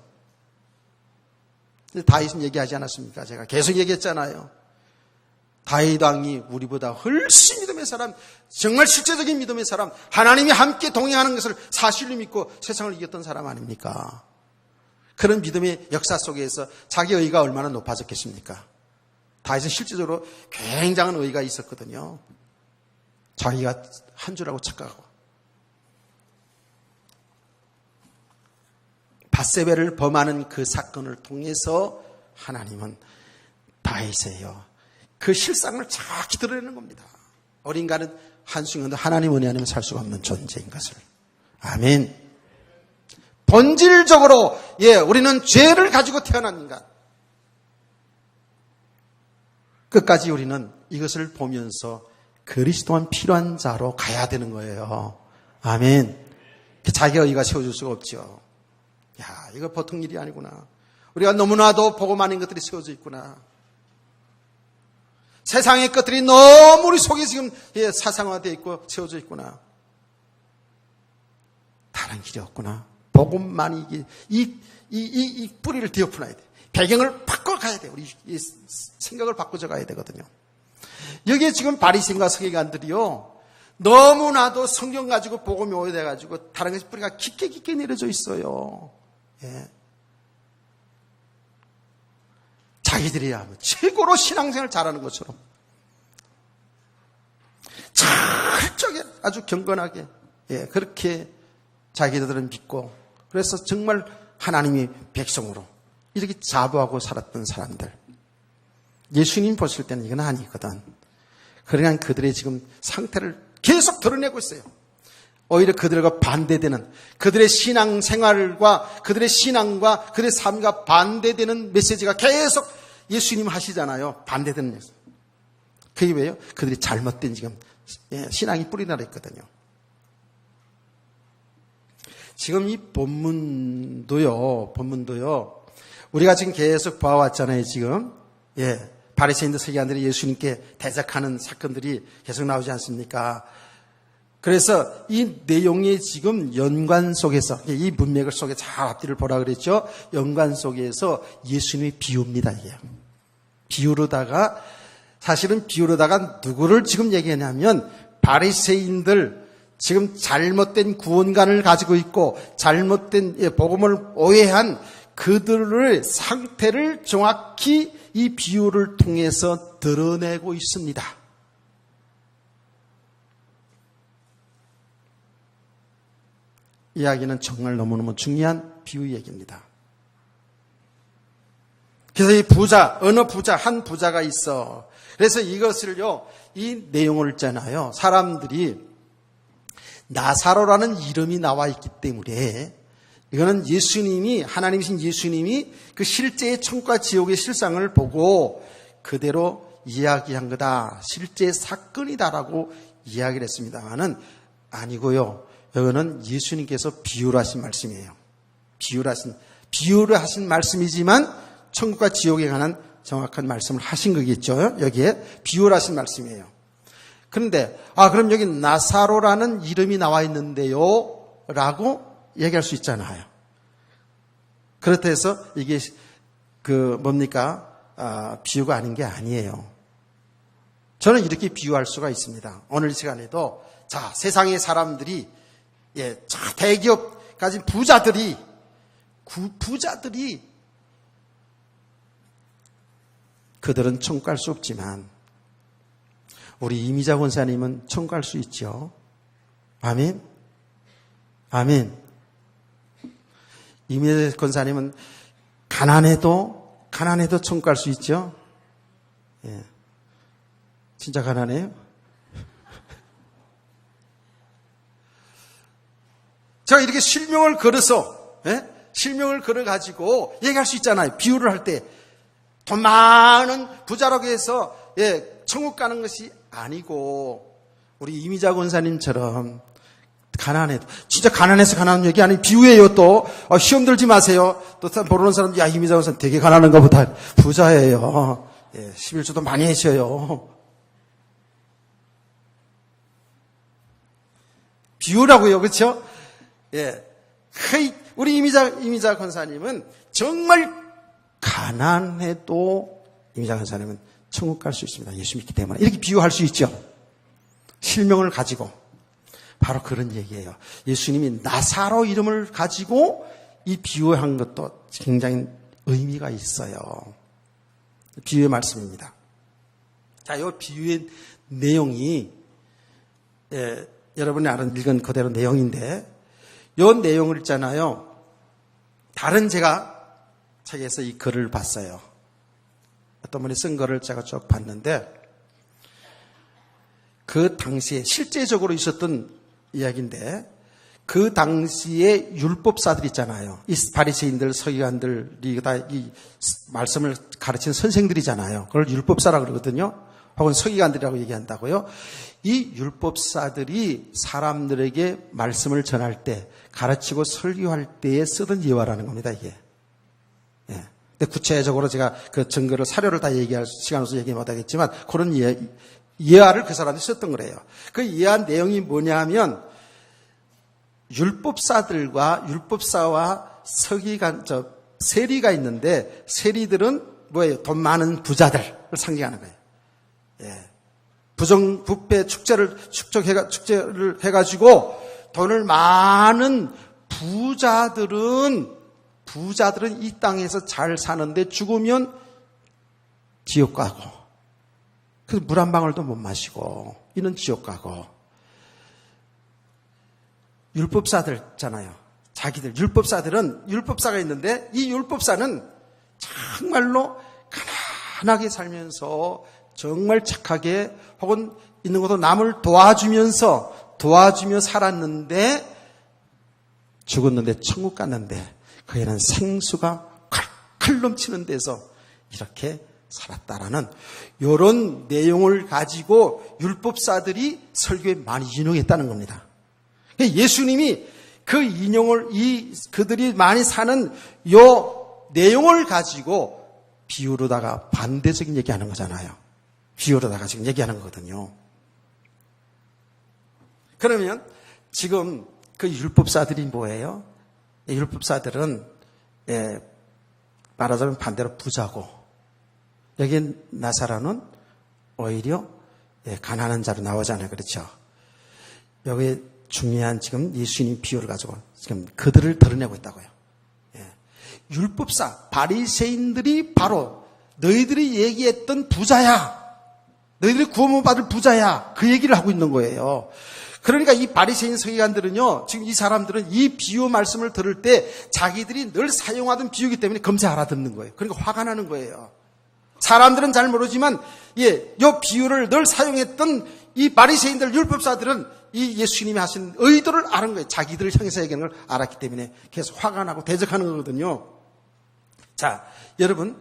다윗은 얘기하지 않았습니까? 제가 계속 얘기했잖아요. 다윗 왕이 우리보다 훨씬 믿음의 사람, 정말 실제적인 믿음의 사람, 하나님이 함께 동행하는 것을 사실로 믿고 세상을 이겼던 사람 아닙니까? 그런 믿음의 역사 속에서 자기 의의가 얼마나 높아졌겠습니까? 다윗은 실제적으로 굉장한 의의가 있었거든요. 자기가 한 줄 알고 착각하고. 밧세바를 범하는 그 사건을 통해서 하나님은 다윗이에요. 그 실상을 정확히 드러내는 겁니다. 어린가는 한순간도 하나님 은혜 아니면 살 수가 없는 존재인 것을. 아멘. 본질적으로 우리는 죄를 가지고 태어난 인간. 끝까지 우리는 이것을 보면서 그리스도만 필요한 자로 가야 되는 거예요. 아멘. 자기 의의가 세워줄 수가 없죠. 야, 이거 보통 일이 아니구나. 우리가 너무나도 보고 많은 것들이 세워져 있구나. 세상의 것들이 너무 우리 속에 지금 사상화되어 있고 세워져 있구나. 다른 길이 없구나. 복음만이 이 뿌리를 뒤엎어놔야 돼. 배경을 바꿔가야 돼. 우리 생각을 바꿔줘 가야 되거든요. 여기에 지금 바리새인과 서기관들이요, 너무나도 성경 가지고 복음이 오해돼가지고 다른 것이 뿌리가 깊게 내려져 있어요. 예. 자기들이 최고로 신앙생활 잘하는 것처럼 철저하게 아주 경건하게 그렇게 자기들은 믿고, 그래서 정말 하나님의 백성으로 이렇게 자부하고 살았던 사람들, 예수님 보실 때는 이건 아니거든. 그러니까 그들의 지금 상태를 계속 드러내고 있어요. 오히려 그들과 반대되는, 그들의 신앙생활과 그들의 신앙과 그들의 삶과 반대되는 메시지가 계속 예수님 하시잖아요. 반대되는 메시지. 그게 왜요? 그들이 잘못된 지금 신앙이 뿌리나라 있거든요. 지금 이 본문도요, 우리가 지금 계속 봐왔잖아요, 지금. 바리새인들 서기관들이 예수님께 대적하는 사건들이 계속 나오지 않습니까? 그래서 이 내용의 지금 연관 속에서, 이 문맥을 속에 잘 앞뒤를 보라 그랬죠? 연관 속에서 예수님이 비웁니다, 이게. 사실은 비유로다가 누구를 지금 얘기하냐면, 바리새인들, 지금 잘못된 구원관을 가지고 있고, 잘못된 복음을 오해한 그들의 상태를 정확히 이 비유를 통해서 드러내고 있습니다. 이야기는 정말 너무너무 중요한 비유 얘기입니다. 그래서 이 한 부자가 있어. 그래서 이것을요, 이 내용을 있잖아요. 사람들이 나사로라는 이름이 나와 있기 때문에, 이거는 예수님이, 하나님이신 예수님이 그 실제의 천국과 지옥의 실상을 보고 그대로 이야기한 거다. 실제 사건이다라고 이야기를 했습니다만은 아니고요. 이거는 예수님께서 비유를 하신 말씀이에요. 비유를 하신 말씀이지만 천국과 지옥에 관한 정확한 말씀을 하신 거겠죠. 여기에 비유를 하신 말씀이에요. 그런데 그럼 여기 나사로라는 이름이 나와 있는데요 라고 얘기할 수 있잖아요. 그렇다 해서 이게 비유가 아닌 게 아니에요. 저는 이렇게 비유할 수가 있습니다. 오늘 이 시간에도 세상의 사람들이 대기업 가진 부자들이 그들은 천국 갈 수 없지만 우리 이미자 권사님은 천국 갈 수 있죠. 아멘. 이미자 권사님은 가난해도 가난해도 천국 갈 수 있죠? 예. 진짜 가난해요? 제가 이렇게 실명을 걸어서, 예? 실명을 걸어가지고 얘기할 수 있잖아요. 비유를 할 때. 돈 많은 부자라고 해서, 예, 천국 가는 것이 아니고, 우리 이미자 권사님처럼 가난해도, 진짜 가난해서 가난한 얘기 아니 비유예요 또. 시험 들지 마세요. 또 모르는 사람, 야, 이미자 권사님 되게 가난한가 보다. 부자예요. 예, 11조도 많이 하셔요. 비유라고요, 그렇죠? 예, 우리 이미자 권사님은 정말 가난해도 이미자 권사님은 천국 갈 수 있습니다. 예수 믿기 때문에. 이렇게 비유할 수 있죠. 실명을 가지고. 바로 그런 얘기예요. 예수님이 나사로 이름을 가지고 이 비유한 것도 굉장히 의미가 있어요. 비유의 말씀입니다. 자, 이 비유의 내용이, 예, 여러분이 읽은 그대로 내용인데, 이 내용을 있잖아요. 다른 제가 책에서 이 글을 봤어요. 어떤 분이 쓴 글을 제가 쭉 봤는데, 그 당시에 실제적으로 있었던 이야기인데, 그 당시에 율법사들 있잖아요. 이 바리새인들, 서기관들이 다 이 말씀을 가르치는 선생들이잖아요. 그걸 율법사라고 그러거든요. 혹은 서기관들이라고 얘기한다고요. 이 율법사들이 사람들에게 말씀을 전할 때, 가르치고 설교할 때에 쓰던 예화라는 겁니다, 이게. 예. 근데 구체적으로 제가 그 증거를, 사료를 다 얘기할 시간으로서 얘기 못 하겠지만, 그런 예화를 그 사람들이 썼던 거래요. 그 예화 내용이 뭐냐면, 율법사와 서기관, 세리가 있는데, 세리들은 뭐예요? 돈 많은 부자들을 상징하는 거예요. 예. 부정부패 축제를 해가지고 돈을 많은 부자들은 이 땅에서 잘 사는데 죽으면 지옥 가고, 그래서 물 한 방울도 못 마시고, 이는 지옥 가고, 율법사들 있잖아요. 자기들, 율법사가 있는데, 이 율법사는 정말로 가난하게 살면서 정말 착하게, 혹은 있는 것도 남을 도와주며 살았는데, 죽었는데 천국 갔는데, 그에는 생수가 콸콸 넘치는 데서 이렇게 살았다라는 이런 내용을 가지고 율법사들이 설교에 많이 인용했다는 겁니다. 예수님이 그 인용을, 그들이 많이 사는 요 내용을 가지고 비유로다가 반대적인 얘기하는 거잖아요. 비유로다가 지금 얘기하는 거거든요. 그러면 지금 그 율법사들이 뭐예요? 율법사들은, 예, 말하자면 반대로 부자고, 여기 나사로는 오히려, 예, 가난한 자로 나오잖아요. 그렇죠? 여기 중요한 지금 예수님 비유를 가지고 지금 그들을 드러내고 있다고요. 예. 율법사, 바리새인들이 바로 너희들이 얘기했던 부자야. 너희들이 구원을 받을 부자야. 그 얘기를 하고 있는 거예요. 그러니까 이 바리새인 서기관들은요, 지금 이 사람들은 이 비유 말씀을 들을 때 자기들이 늘 사용하던 비유이기 때문에 금세 알아듣는 거예요. 그러니까 화가 나는 거예요. 사람들은 잘 모르지만, 예, 이 비유를 늘 사용했던 이 바리새인들, 율법사들은 이 예수님이 하신 의도를 아는 거예요. 자기들을 향해서 얘기하는 걸 알았기 때문에 계속 화가 나고 대적하는 거거든요. 자, 여러분,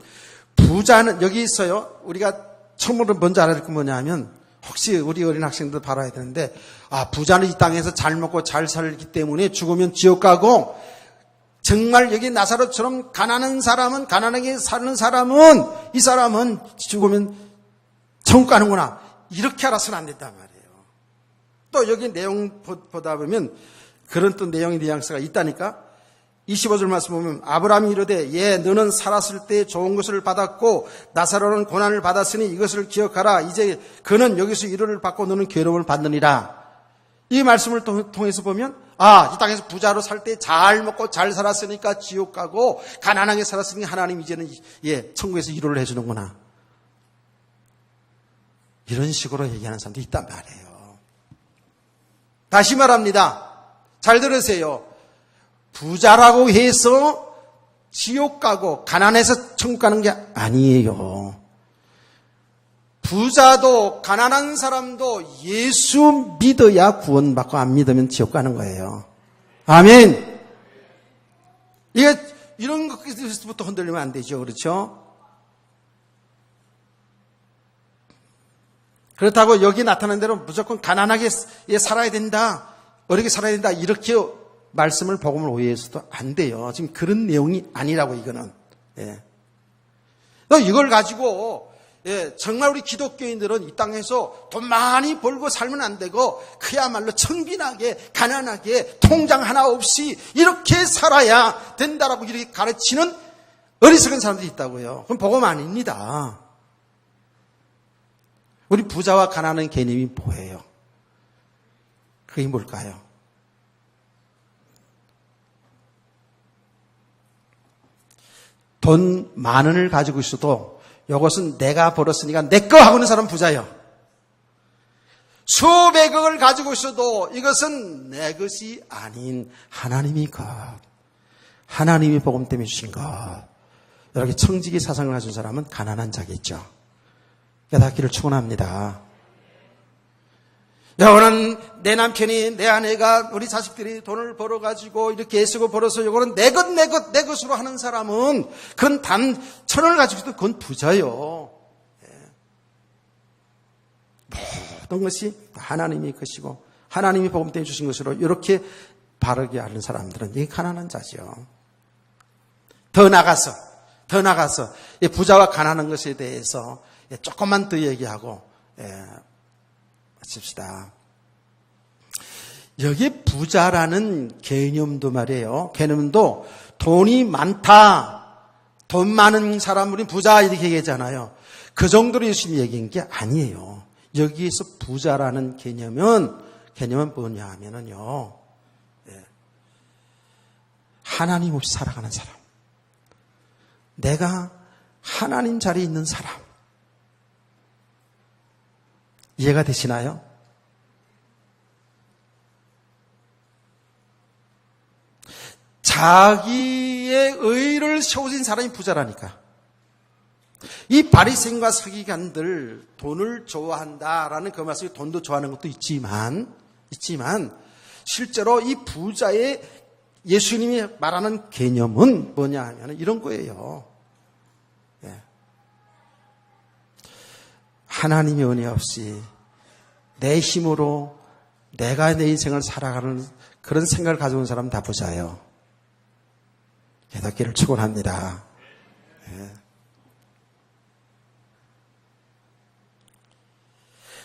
부자는 여기 있어요. 우리가 처음으로 먼저 알아야 될 건 뭐냐면, 혹시 우리 어린 학생들 바라야 되는데, 부자는 이 땅에서 잘 먹고 잘 살기 때문에 죽으면 지옥 가고, 정말 여기 나사로처럼 가난하게 사는 사람은, 이 사람은 죽으면 천국 가는구나. 이렇게 알아서는 안 된단 말이에요. 또 여기 내용 보다 보면 그런 또 내용의 뉘앙스가 있다니까. 25절 말씀 보면, 아브라함이 이르되, 예, 너는 살았을 때 좋은 것을 받았고 나사로는 고난을 받았으니 이것을 기억하라. 이제 그는 여기서 위로를 받고 너는 괴로움을 받느니라. 이 말씀을 통해서 보면, 이 땅에서 부자로 살 때 잘 먹고 잘 살았으니까 지옥 가고, 가난하게 살았으니까 하나님 이제는, 예, 천국에서 위로를 해주는구나. 이런 식으로 얘기하는 사람도 있단 말이에요. 다시 말합니다. 잘 들으세요. 부자라고 해서 지옥 가고 가난해서 천국 가는 게 아니에요. 부자도 가난한 사람도 예수 믿어야 구원받고 안 믿으면 지옥 가는 거예요. 아멘. 이게 이런 것부터 흔들리면 안 되죠. 그렇죠? 그렇다고 여기 나타난 대로 무조건 가난하게 살아야 된다, 어렵게 살아야 된다, 이렇게 말씀을, 복음을 오해해서도 안 돼요. 지금 그런 내용이 아니라고, 이거는. 예. 이걸 가지고, 예, 정말 우리 기독교인들은 이 땅에서 돈 많이 벌고 살면 안 되고, 그야말로 청빈하게, 가난하게, 통장 하나 없이 이렇게 살아야 된다라고 이렇게 가르치는 어리석은 사람들이 있다고요. 그건 복음 아닙니다. 우리 부자와 가난한 개념이 뭐예요? 그게 뭘까요? 돈 만 원을 가지고 있어도 이것은 내가 벌었으니까 내 거 하고 있는 사람은 부자예요. 수백억을 가지고 있어도 이것은 내 것이 아닌 하나님이 것, 하나님이 복음 때문에 주신 것, 이렇게 청지기 사상을 가진 사람은 가난한 자겠죠. 깨닫기를 축원합니다. 요거는 내 남편이, 내 아내가, 우리 자식들이 돈을 벌어가지고 이렇게 애쓰고 벌어서 요거는 내 것으로 하는 사람은 그건 단 1,000원을 가지고 있어도 그건 부자요. 모든 것이 하나님의 것이고 하나님이 복음 때문에 주신 것으로 이렇게 바르게 아는 사람들은 이게 가난한 자죠. 더 나가서 이 부자와 가난한 것에 대해서 조금만 더 얘기하고 마칩시다. 여기 부자라는 개념도 말이에요. 개념도 돈이 많다, 돈 많은 사람 우리 부자 이렇게 얘기하잖아요. 그 정도로 예수님이 얘기한 게 아니에요. 여기에서 부자라는 개념은 뭐냐 하면은요, 하나님 없이 살아가는 사람, 내가 하나님 자리에 있는 사람, 이해가 되시나요? 자기의 의를 세워진 사람이 부자라니까. 이 바리새인과 서기관들 돈을 좋아한다라는 그 말씀이 돈도 좋아하는 것도 있지만 실제로 이 부자의 예수님이 말하는 개념은 뭐냐 하면 이런 거예요. 하나님의 은혜 없이 내 힘으로 내가 내 인생을 살아가는 그런 생각을 가져온 사람은 다 부자예요. 깨닫기를 축원합니다.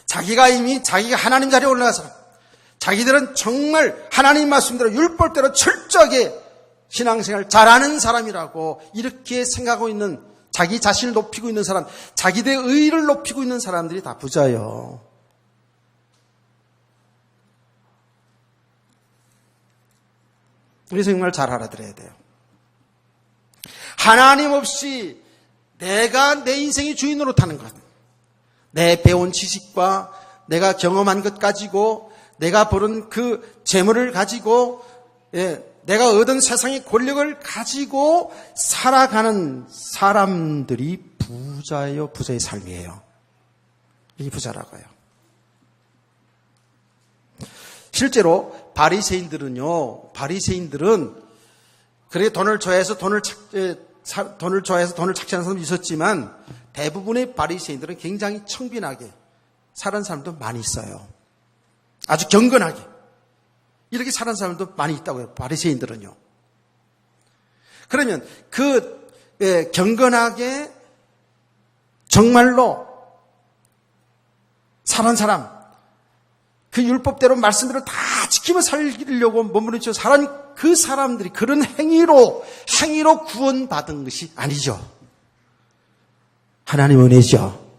자기가 하나님 자리에 올라가서 자기들은 정말 하나님 말씀대로 율법대로 철저하게 신앙생활 잘하는 사람이라고 이렇게 생각하고 있는, 자기 자신을 높이고 있는 사람, 자기들의 의의를 높이고 있는 사람들이 다 부자예요. 그래서 정말 잘 알아들어야 돼요. 하나님 없이 내가 내 인생의 주인으로 타는 것, 내 배운 지식과 내가 경험한 것 가지고, 내가 벌은 그 재물을 가지고, 내가 얻은 세상의 권력을 가지고 살아가는 사람들이 부자예요. 부자의 삶이에요. 이게 부자라고요. 실제로 바리새인들은 그래 돈을 좋아해서 돈을 착취하는 사람도 있었지만 대부분의 바리새인들은 굉장히 청빈하게 사는 사람도 많이 있어요. 아주 경건하게 이렇게 사는 사람도 많이 있다고요. 바리새인들은요. 그러면 경건하게 정말로 사는 사람, 그 율법대로 말씀대로 다 지키며 살려고 몸부림쳐 살은 그 사람들이 그런 행위로 구원받은 것이 아니죠. 하나님 은혜죠.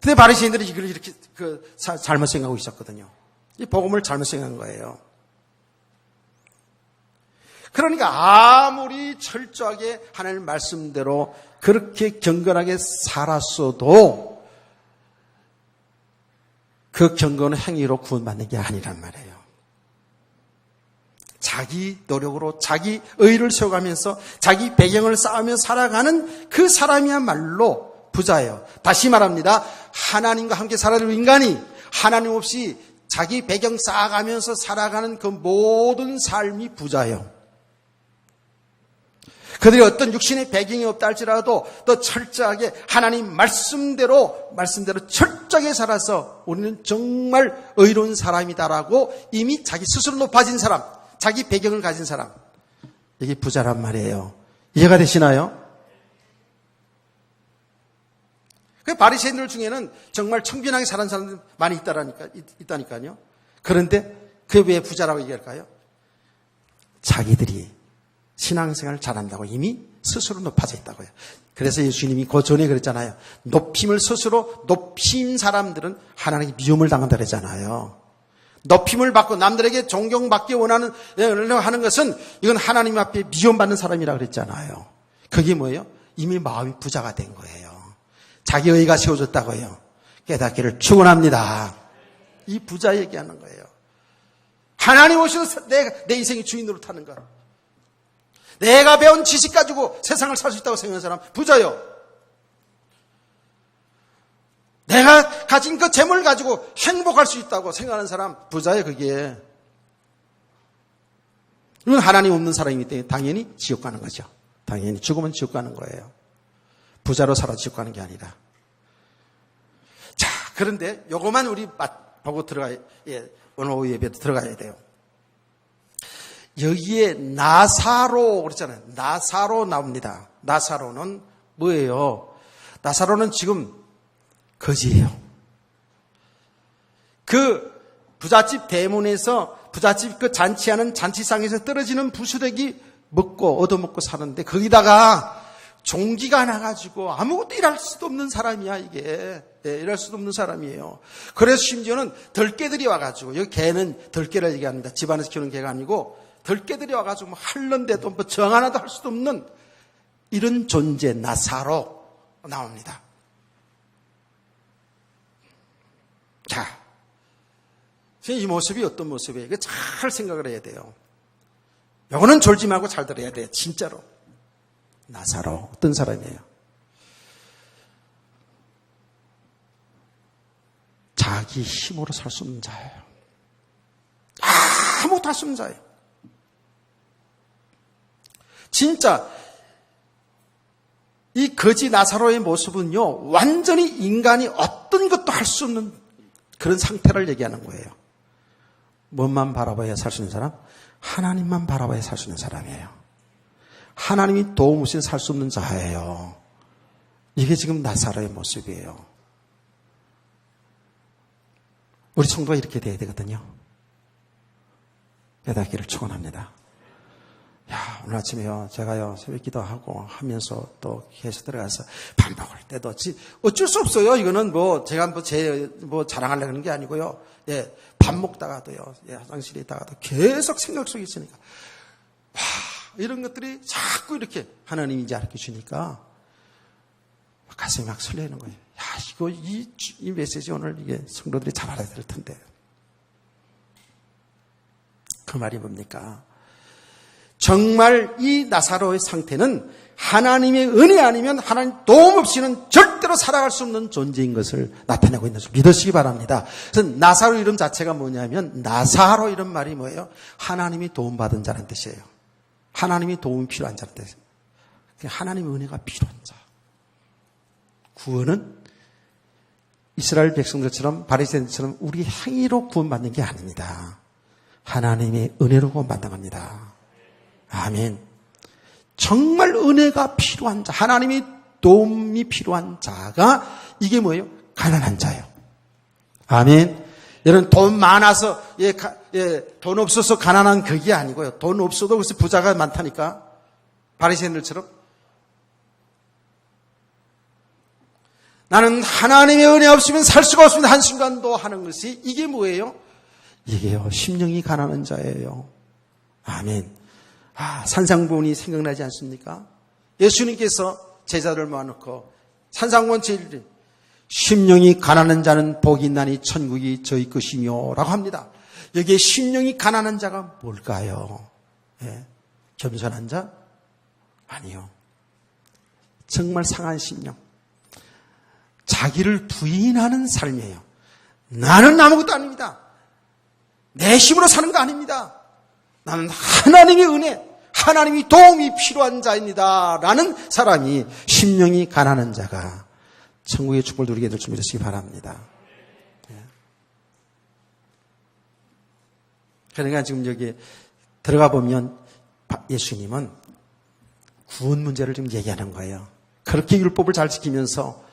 근데 바리새인들이 이걸 이렇게 잘못 생각하고 있었거든요. 이 복음을 잘못 생각한 거예요. 그러니까 아무리 철저하게 하나님 말씀대로 그렇게 경건하게 살았어도 그 경건은 행위로 구원받는 게 아니란 말이에요. 자기 노력으로 자기 의를 세워가면서 자기 배경을 쌓으며 살아가는 그 사람이야말로 부자예요. 다시 말합니다. 하나님과 함께 살아가는 인간이 하나님 없이 자기 배경 쌓아가면서 살아가는 그 모든 삶이 부자예요. 그들이 어떤 육신의 배경이 없다 할지라도 더 철저하게 하나님 말씀대로 철저하게 살아서 우리는 정말 의로운 사람이다라고 이미 자기 스스로 높아진 사람, 자기 배경을 가진 사람, 이게 부자란 말이에요. 이해가 되시나요? 그 바리새인들 중에는 정말 청빈하게 사는 사람들 많이 있다니까요. 그런데 그게 왜 부자라고 얘기할까요? 자기들이 신앙생활을 잘한다고 이미 스스로 높아져 있다고요. 그래서 예수님이 그 전에 그랬잖아요. 높임을 스스로 높인 사람들은 하나님께 미움을 당한다 그랬잖아요. 높임을 받고 남들에게 존경받기 하는 것은 이건 하나님 앞에 미움받는 사람이라고 그랬잖아요. 그게 뭐예요? 이미 마음이 부자가 된 거예요. 자기 의가 세워졌다고요. 깨닫기를 축원합니다. 이 부자 얘기하는 거예요. 하나님 오셔서 내 인생의 주인으로 타는 것. 내가 배운 지식 가지고 세상을 살 수 있다고 생각하는 사람 부자요. 내가 가진 그 재물 가지고 행복할 수 있다고 생각하는 사람 부자예요. 그게. 이건 하나님 없는 사람이기 때문에 당연히 지옥 가는 거죠. 당연히 죽으면 지옥 가는 거예요. 부자로 살아 지옥 가는 게 아니라. 자, 그런데 요거만 우리 보고 오늘 오후 예배도 들어가야 돼요. 여기에 나사로 그랬잖아요. 나사로 나옵니다. 나사로는 뭐예요? 나사로는 지금 거지예요. 그 부잣집 대문에서 부잣집 그 잔치하는 잔치상에서 떨어지는 부스러기 먹고 얻어먹고 사는데 거기다가 종기가 나가지고 아무것도 일할 수도 없는 사람이야 이게. 일할 수도 없는 사람이에요. 그래서 심지어는 덜개들이 와가지고 여기 개는 덜개를 얘기합니다. 집안에서 키우는 개가 아니고 덜개들이 와가지고 뭐 할런데도 뭐 정 하나도 할 수도 없는 이런 존재 나사로 나옵니다. 자, 이 모습이 어떤 모습이에요? 이거 잘 생각을 해야 돼요. 이거는 졸지 말고 잘 들어야 돼요. 진짜로. 나사로 어떤 사람이에요? 자기 힘으로 살 수 없는 자예요. 아무것도 할 수 없는 자예요. 진짜 이 거지 나사로의 모습은요, 완전히 인간이 어떤 것도 할 수 없는 그런 상태를 얘기하는 거예요. 뭔만 바라봐야 살 수 있는 사람? 하나님만 바라봐야 살 수 있는 사람이에요. 하나님이 도움 없이는 살 수 없는 자예요. 이게 지금 나사로의 모습이에요. 우리 성도가 이렇게 돼야 되거든요. 깨닫기를 축원합니다. 야, 오늘 아침에요, 제가요, 새벽 기도하고 하면서 또 계속 들어가서 밥 먹을 때도 어쩔 수 없어요. 이거는 제가 자랑하려는 게 아니고요. 예, 밥 먹다가도요, 예, 화장실에 있다가도 계속 생각 속에 있으니까. 이런 것들이 자꾸 이렇게 하나님이 이제 알려 주니까 가슴이 막 설레는 거예요. 야, 이 메시지 오늘 이게 성도들이 잘 알아야 될 텐데. 그 말이 뭡니까? 정말 이 나사로의 상태는 하나님의 은혜 아니면 하나님 도움 없이는 절대로 살아갈 수 없는 존재인 것을 나타내고 있는 것을 믿으시기 바랍니다. 그래서 나사로 이름 자체가 뭐냐면 나사로 이런 말이 뭐예요? 하나님이 도움받은 자라는 뜻이에요. 하나님이 도움이 필요한 자라는 뜻이에요. 하나님의 은혜가 필요한 자. 구원은 이스라엘 백성들처럼 바리새인들처럼 우리 행위로 구원받는 게 아닙니다. 하나님의 은혜로 구원받는 겁니다. 아멘. 정말 은혜가 필요한 자, 하나님의 도움이 필요한 자가 이게 뭐예요? 가난한 자예요. 아멘. 여러분 돈 많아서 돈 없어서 가난한 그게 아니고요. 돈 없어도 그래서 부자가 많다니까. 바리새인들처럼 나는 하나님의 은혜 없으면 살 수가 없습니다. 한순간도 하는 것이 이게 뭐예요? 이게요, 심령이 가난한 자예요. 아멘. 산상보훈이 생각나지 않습니까? 예수님께서 제자를 모아놓고 산상보훈 제1절 심령이 가난한 자는 복이 있나니 천국이 저희 것이며 라고 합니다. 여기에 심령이 가난한 자가 뭘까요? 예. 겸손한 자? 아니요. 정말 상한 심령. 자기를 부인하는 삶이에요. 나는 아무것도 아닙니다. 내 힘으로 사는 거 아닙니다. 나는 하나님의 은혜, 하나님이 도움이 필요한 자입니다. 라는 사람이, 심령이 가난한 자가 천국의 축복을 누리게 될 줄 믿으시기 바랍니다. 그러니까 지금 여기 들어가 보면 예수님은 구원 문제를 지금 얘기하는 거예요. 그렇게 율법을 잘 지키면서,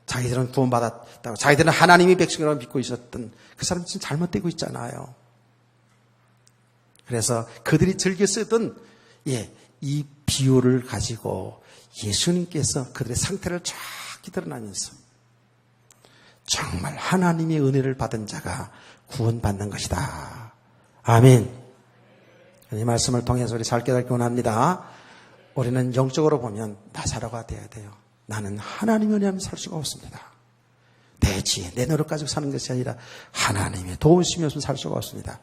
자기들은 구원받았다고, 자기들은 하나님의 백성이라고 믿고 있었던 그 사람 지금 잘못되고 있잖아요. 그래서 그들이 즐겨 쓰던, 이 비유를 가지고 예수님께서 그들의 상태를 정확히 드러나면서 정말 하나님의 은혜를 받은 자가 구원받는 것이다. 아멘. 이 말씀을 통해서 우리 잘 깨닫기 원합니다. 우리는 영적으로 보면 나사로가 돼야 돼요. 나는 하나님의 은혜 없이는 살 수가 없습니다. 내 지혜, 내 노력 가지고 사는 것이 아니라 하나님의 도우심이 없으면 살 수가 없습니다.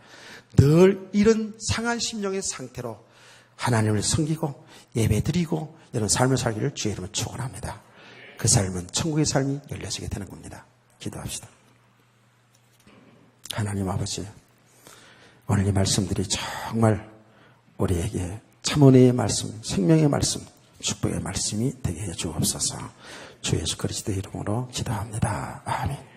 늘 이런 상한 심령의 상태로 하나님을 섬기고 예배드리고 이런 삶을 살기를 주의 이름으로 축원합니다. 그 삶은 천국의 삶이 열려지게 되는 겁니다. 기도합시다. 하나님 아버지, 오늘 이 말씀들이 정말 우리에게 참은혜의 말씀, 생명의 말씀, 축복의 말씀이 되게 해 주옵소서. 주 예수 그리스도의 이름으로 기도합니다. 아멘.